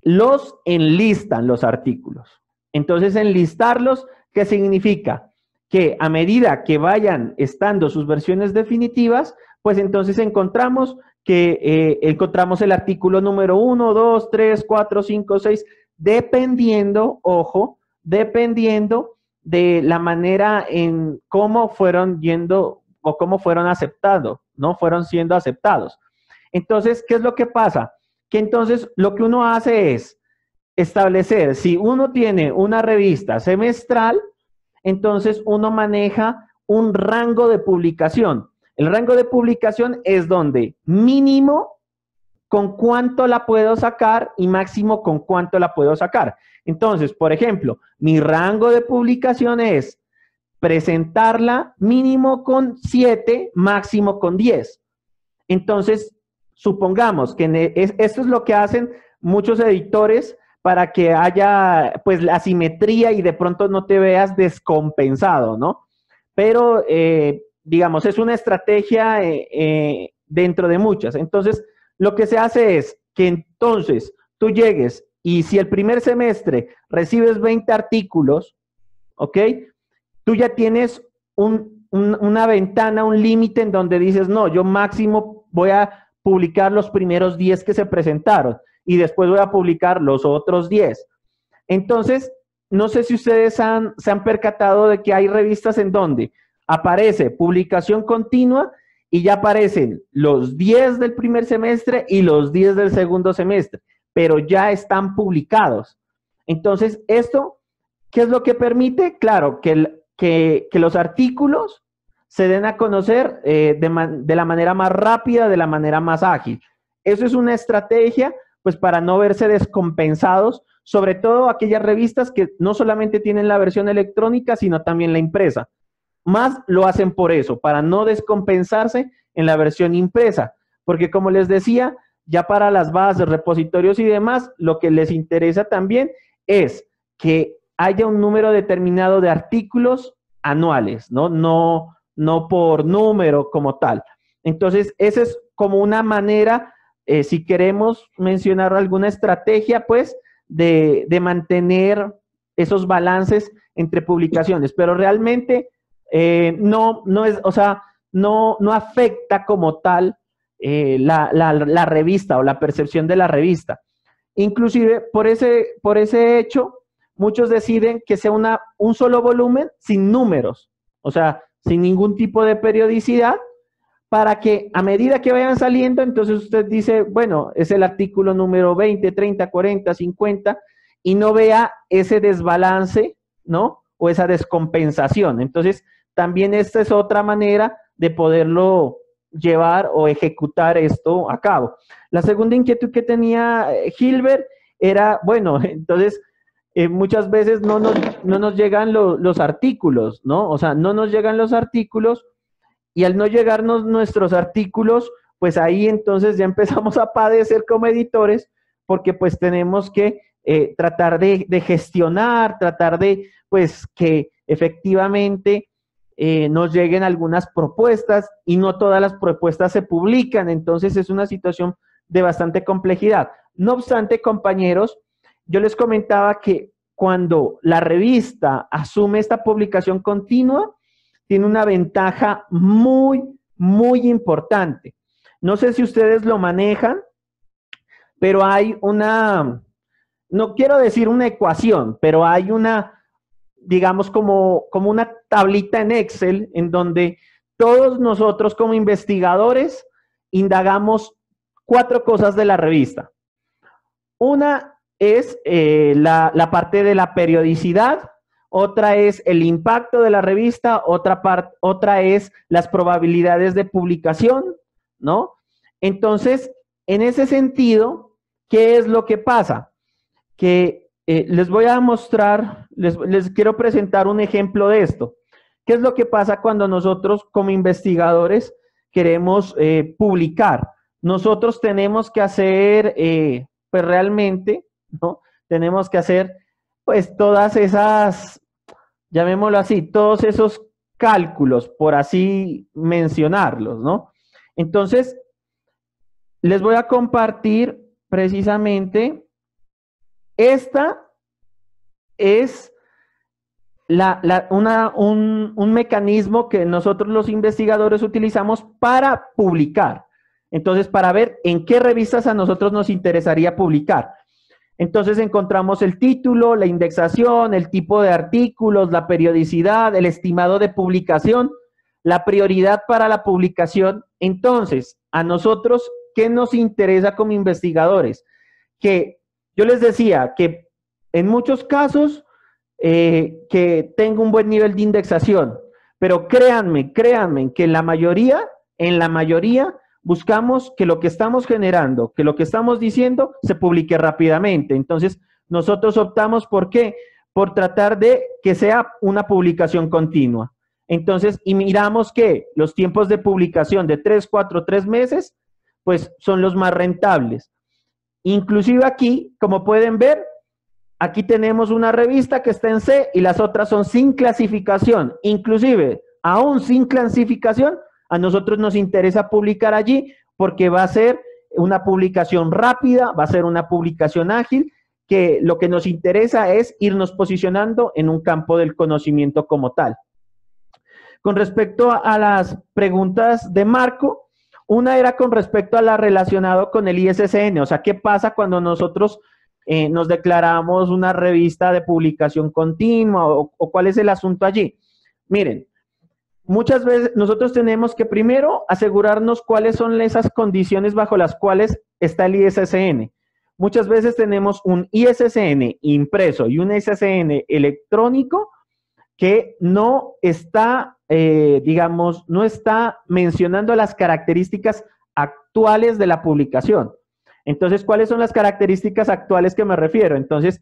los enlistan los artículos. Entonces, enlistarlos, ¿qué significa? Que a medida que vayan estando sus versiones definitivas, pues entonces encontramos que encontramos el artículo número 1, 2, 3, 4, 5, 6, dependiendo, ojo, dependiendo de la manera en cómo fueron yendo o cómo fueron aceptados, ¿no? Fueron siendo aceptados. Entonces, ¿qué es lo que pasa? Que entonces lo que uno hace es establecer, si uno tiene una revista semestral, entonces uno maneja un rango de publicación. El rango de publicación es donde mínimo con cuánto la puedo sacar y máximo con cuánto la puedo sacar. Entonces, por ejemplo, mi rango de publicación es presentarla mínimo con 7, máximo con 10. Entonces, supongamos que esto es lo que hacen muchos editores para que haya pues la asimetría y de pronto no te veas descompensado, ¿no? Pero, digamos, es una estrategia dentro de muchas. Entonces, lo que se hace es que entonces tú llegues y si el primer semestre recibes 20 artículos, ¿ok? Tú ya tienes una ventana, un límite en donde dices, no, yo máximo voy a publicar los primeros 10 que se presentaron y después voy a publicar los otros 10. Entonces, no sé si ustedes se han percatado de que hay revistas en donde aparece publicación continua y ya aparecen los 10 del primer semestre y los 10 del segundo semestre, pero ya están publicados. Entonces, esto, ¿qué es lo que permite? Claro, que los artículos se den a conocer de la manera más rápida, de la manera más ágil. Eso es una estrategia, pues, para no verse descompensados, sobre todo aquellas revistas que no solamente tienen la versión electrónica, sino también la impresa. Más lo hacen por eso, para no descompensarse en la versión impresa, porque como les decía, ya para las bases, repositorios y demás, lo que les interesa también es que haya un número determinado de artículos anuales, ¿no? No por número como tal. Entonces, esa es como una manera, si queremos mencionar alguna estrategia, pues, de mantener esos balances entre publicaciones, pero realmente no es, o sea, no afecta como tal la revista o la percepción de la revista. Inclusive, por ese hecho, muchos deciden que sea un solo volumen sin números, o sea, sin ningún tipo de periodicidad, para que a medida que vayan saliendo, entonces usted dice, bueno, es el artículo número 20, 30, 40, 50, y no vea ese desbalance, ¿no? O esa descompensación. Entonces, también esta es otra manera de poderlo llevar o ejecutar esto a cabo. La segunda inquietud que tenía Gilbert era, bueno, entonces, muchas veces no nos llegan los artículos, ¿no? O sea, no nos llegan los artículos y al no llegarnos nuestros artículos, pues ahí entonces ya empezamos a padecer como editores porque pues tenemos que tratar de gestionar, tratar de pues que efectivamente nos lleguen algunas propuestas y no todas las propuestas se publican, entonces es una situación de bastante complejidad. No obstante, compañeros, yo les comentaba que cuando la revista asume esta publicación continua, tiene una ventaja muy, muy importante. No sé si ustedes lo manejan, pero hay una, no quiero decir una ecuación, pero hay una, digamos, como una tablita en Excel en donde todos nosotros como investigadores indagamos 4 cosas de la revista. Una es la parte de la periodicidad, otra es el impacto de la revista, otra es las probabilidades de publicación, ¿no? Entonces, en ese sentido, ¿qué es lo que pasa? Que les voy a mostrar, les quiero presentar un ejemplo de esto. ¿Qué es lo que pasa cuando nosotros como investigadores queremos publicar? Nosotros tenemos que hacer, pues realmente, ¿no? Tenemos que hacer pues todas esas, llamémoslo así, todos esos cálculos, por así mencionarlos, ¿no? Entonces, les voy a compartir precisamente, esta es un mecanismo que nosotros los investigadores utilizamos para publicar. Entonces, para ver en qué revistas a nosotros nos interesaría publicar. Entonces, encontramos el título, la indexación, el tipo de artículos, la periodicidad, el estimado de publicación, la prioridad para la publicación. Entonces, a nosotros, ¿qué nos interesa como investigadores? Que yo les decía que en muchos casos que tenga un buen nivel de indexación, pero créanme que en la mayoría buscamos que lo que estamos generando, que lo que estamos diciendo se publique rápidamente. Entonces, nosotros optamos ¿por qué? Por tratar de que sea una publicación continua. Entonces, y miramos que los tiempos de publicación de 3, 4, 3 meses, pues son los más rentables. Inclusive aquí, como pueden ver, aquí tenemos una revista que está en C y las otras son sin clasificación. Inclusive, aún sin clasificación, a nosotros nos interesa publicar allí porque va a ser una publicación rápida, va a ser una publicación ágil, que lo que nos interesa es irnos posicionando en un campo del conocimiento como tal. Con respecto a las preguntas de Marco, una era con respecto a la relacionado con el ISSN, o sea, ¿qué pasa cuando nosotros nos declaramos una revista de publicación continua o cuál es el asunto allí? Miren, muchas veces nosotros tenemos que primero asegurarnos cuáles son esas condiciones bajo las cuales está el ISSN. Muchas veces tenemos un ISSN impreso y un ISSN electrónico que no está, digamos, no está mencionando las características actuales de la publicación. Entonces, ¿cuáles son las características actuales que me refiero? Entonces,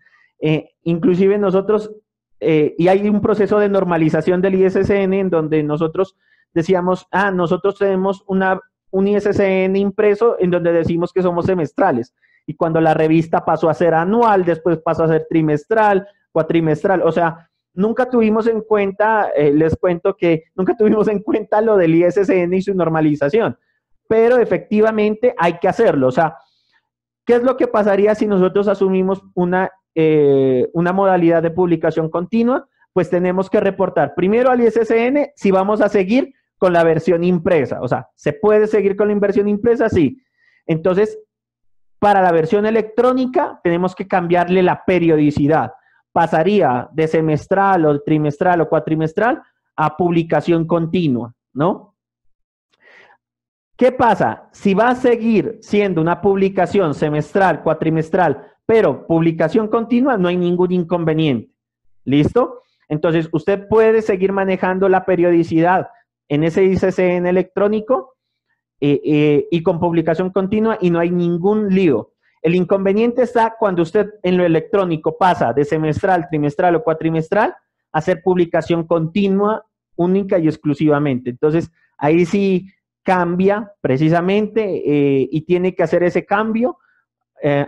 inclusive nosotros, y hay un proceso de normalización del ISSN en donde nosotros decíamos, nosotros tenemos un ISSN impreso en donde decimos que somos semestrales. Y cuando la revista pasó a ser anual, después pasó a ser trimestral, cuatrimestral, o sea, nunca tuvimos en cuenta, les cuento que nunca tuvimos en cuenta lo del ISSN y su normalización, pero efectivamente hay que hacerlo. O sea, ¿qué es lo que pasaría si nosotros asumimos una modalidad de publicación continua? Pues tenemos que reportar primero al ISSN si vamos a seguir con la versión impresa. O sea, ¿se puede seguir con la versión impresa? Sí. Entonces, para la versión electrónica tenemos que cambiarle la periodicidad. Pasaría de semestral o trimestral o cuatrimestral a publicación continua, ¿no? ¿Qué pasa? Si va a seguir siendo una publicación semestral, cuatrimestral, pero publicación continua, no hay ningún inconveniente. ¿Listo? Entonces, usted puede seguir manejando la periodicidad en ese ISSN electrónico y con publicación continua y no hay ningún lío. El inconveniente está cuando usted en lo electrónico pasa de semestral, trimestral o cuatrimestral a hacer publicación continua, única y exclusivamente. Entonces, ahí sí cambia precisamente y tiene que hacer ese cambio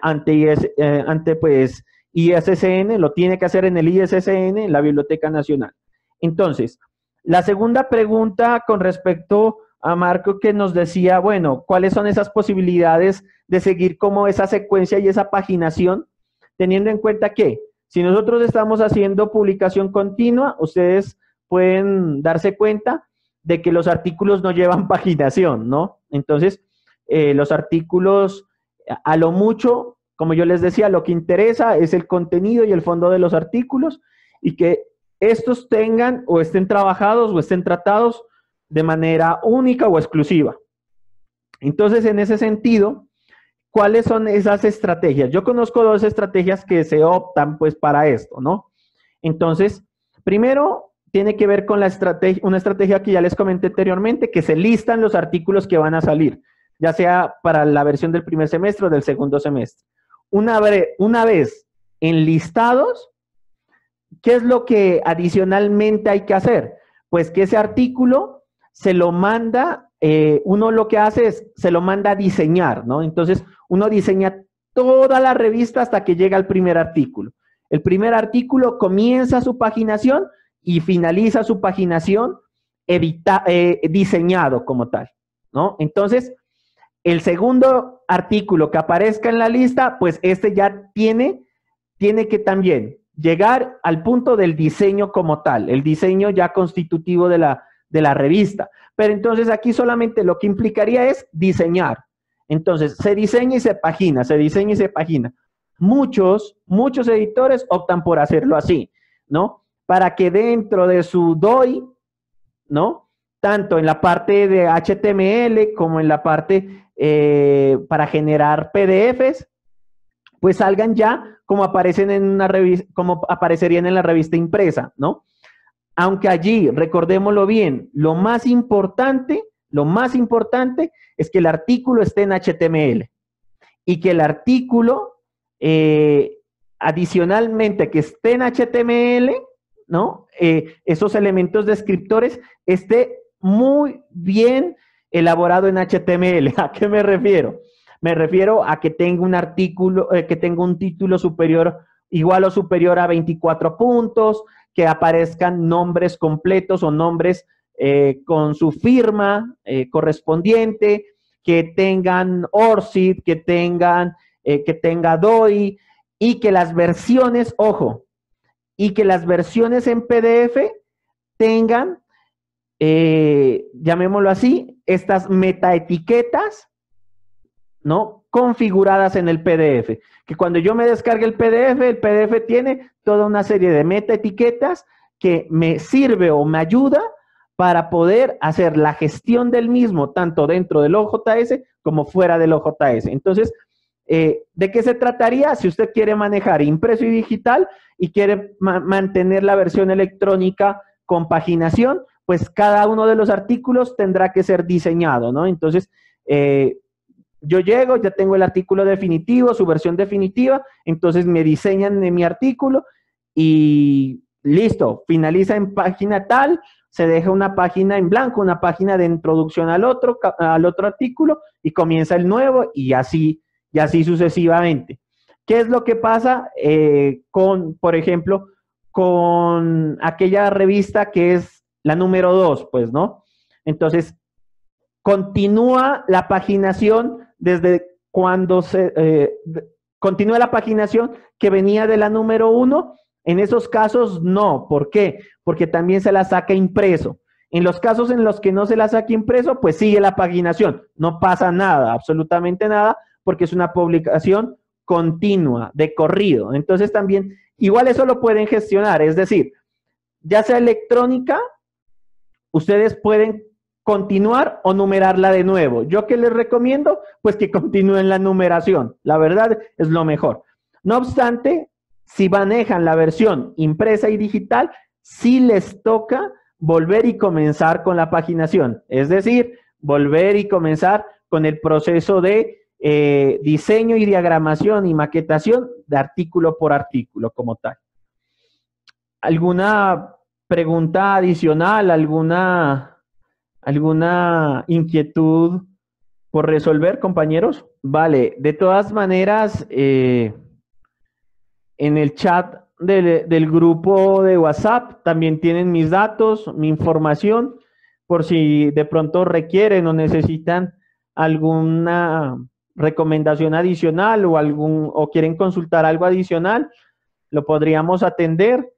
ante pues ISSN, lo tiene que hacer en el ISSN, en la Biblioteca Nacional. Entonces, la segunda pregunta con respecto a Marco, que nos decía, bueno, ¿cuáles son esas posibilidades de seguir como esa secuencia y esa paginación? Teniendo en cuenta que si nosotros estamos haciendo publicación continua, ustedes pueden darse cuenta de que los artículos no llevan paginación, ¿no? Entonces, los artículos, a lo mucho, como yo les decía, lo que interesa es el contenido y el fondo de los artículos y que estos tengan o estén trabajados o estén tratados de manera única o exclusiva. Entonces, en ese sentido, ¿cuáles son esas estrategias? Yo conozco dos estrategias que se optan pues para esto, ¿no? Entonces, primero, tiene que ver con una estrategia que ya les comenté anteriormente, que se listan los artículos que van a salir, ya sea para la versión del primer semestre o del segundo semestre. Una vez enlistados, ¿qué es lo que adicionalmente hay que hacer? Pues que ese artículo se lo manda, uno lo que hace es, se lo manda a diseñar, ¿no? Entonces, uno diseña toda la revista hasta que llega al primer artículo. El primer artículo comienza su paginación y finaliza su paginación diseñado como tal, ¿no? Entonces, el segundo artículo que aparezca en la lista, pues este ya tiene que también llegar al punto del diseño como tal, el diseño ya constitutivo de la revista. Pero entonces aquí solamente lo que implicaría es diseñar. Entonces, se diseña y se pagina, se diseña y se pagina. Muchos editores optan por hacerlo así, ¿no? Para que dentro de su DOI, ¿no? Tanto en la parte de HTML como en la parte para generar PDFs, pues salgan ya como aparecen en una revista, como aparecerían en la revista impresa, ¿no? Aunque allí, recordémoslo bien, lo más importante es que el artículo esté en HTML y que el artículo, adicionalmente que esté en HTML, ¿no? Esos elementos descriptores esté muy bien elaborado en HTML. ¿A qué me refiero? Me refiero a que tenga un artículo, que tenga un título superior, igual o superior a 24 puntos, que aparezcan nombres completos o nombres con su firma correspondiente, que tengan ORCID, que tenga DOI, y que las versiones, ojo, y que las versiones en PDF tengan, llamémoslo así, estas metaetiquetas, ¿no? Configuradas en el PDF. Que cuando yo me descargue el PDF tiene toda una serie de metaetiquetas que me sirve o me ayuda para poder hacer la gestión del mismo, tanto dentro del OJS como fuera del OJS. Entonces, ¿de qué se trataría? Si usted quiere manejar impreso y digital y quiere mantener la versión electrónica con paginación, pues cada uno de los artículos tendrá que ser diseñado, ¿no? Entonces, yo llego, ya tengo el artículo definitivo, su versión definitiva, entonces me diseñan mi artículo y listo, finaliza en página tal, se deja una página en blanco, una página de introducción al otro artículo y comienza el nuevo y así sucesivamente. ¿Qué es lo que pasa por ejemplo, con aquella revista que es la número 2, pues, ¿no? Entonces, continúa la paginación desde cuando continúa la paginación que venía de la número 1. En esos casos, no. ¿Por qué? Porque también se la saca impreso. En los casos en los que no se la saca impreso, pues sigue la paginación. No pasa nada, absolutamente nada, porque es una publicación continua, de corrido. Entonces también, igual eso lo pueden gestionar. Es decir, ya sea electrónica, ustedes pueden continuar o numerarla de nuevo. ¿Yo qué les recomiendo? Pues que continúen la numeración. La verdad es lo mejor. No obstante, si manejan la versión impresa y digital, sí les toca volver y comenzar con la paginación. Es decir, volver y comenzar con el proceso de diseño y diagramación y maquetación de artículo por artículo como tal. ¿Alguna pregunta adicional? ¿Alguna inquietud por resolver, compañeros? Vale, de todas maneras, en el chat del grupo de WhatsApp también tienen mis datos, mi información, por si de pronto requieren o necesitan alguna recomendación adicional o quieren consultar algo adicional, lo podríamos atender.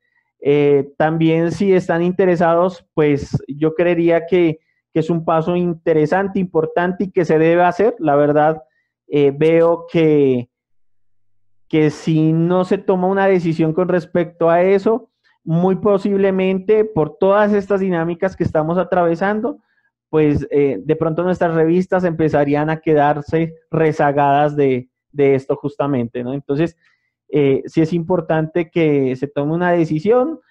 También si están interesados, pues yo creería que es un paso interesante, importante y que se debe hacer. La verdad, veo que si no se toma una decisión con respecto a eso, muy posiblemente por todas estas dinámicas que estamos atravesando, pues de pronto nuestras revistas empezarían a quedarse rezagadas de esto justamente, ¿no? Entonces, sí es importante que se tome una decisión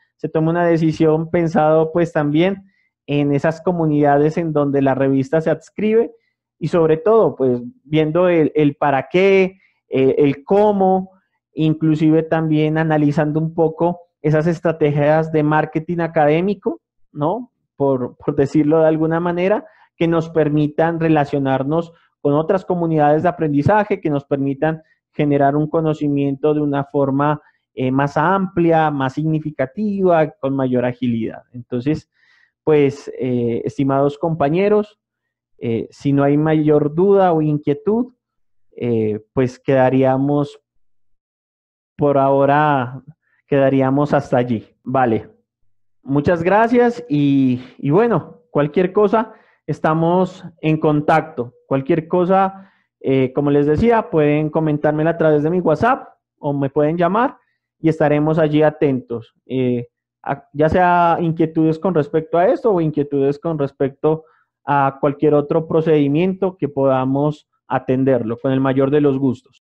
pensado pues también en esas comunidades en donde la revista se adscribe y sobre todo pues viendo el para qué, el cómo, inclusive también analizando un poco esas estrategias de marketing académico, ¿no? Por decirlo de alguna manera, que nos permitan relacionarnos con otras comunidades de aprendizaje, que nos permitan generar un conocimiento de una forma más amplia, más significativa, con mayor agilidad. Entonces, pues, estimados compañeros, si no hay mayor duda o inquietud, pues quedaríamos por ahora, quedaríamos hasta allí. Vale. Muchas gracias y bueno, cualquier cosa, estamos en contacto. Cualquier cosa, como les decía, pueden comentármela a través de mi WhatsApp o me pueden llamar y estaremos allí atentos. Ya sea inquietudes con respecto a esto o inquietudes con respecto a cualquier otro procedimiento que podamos atenderlo con el mayor de los gustos.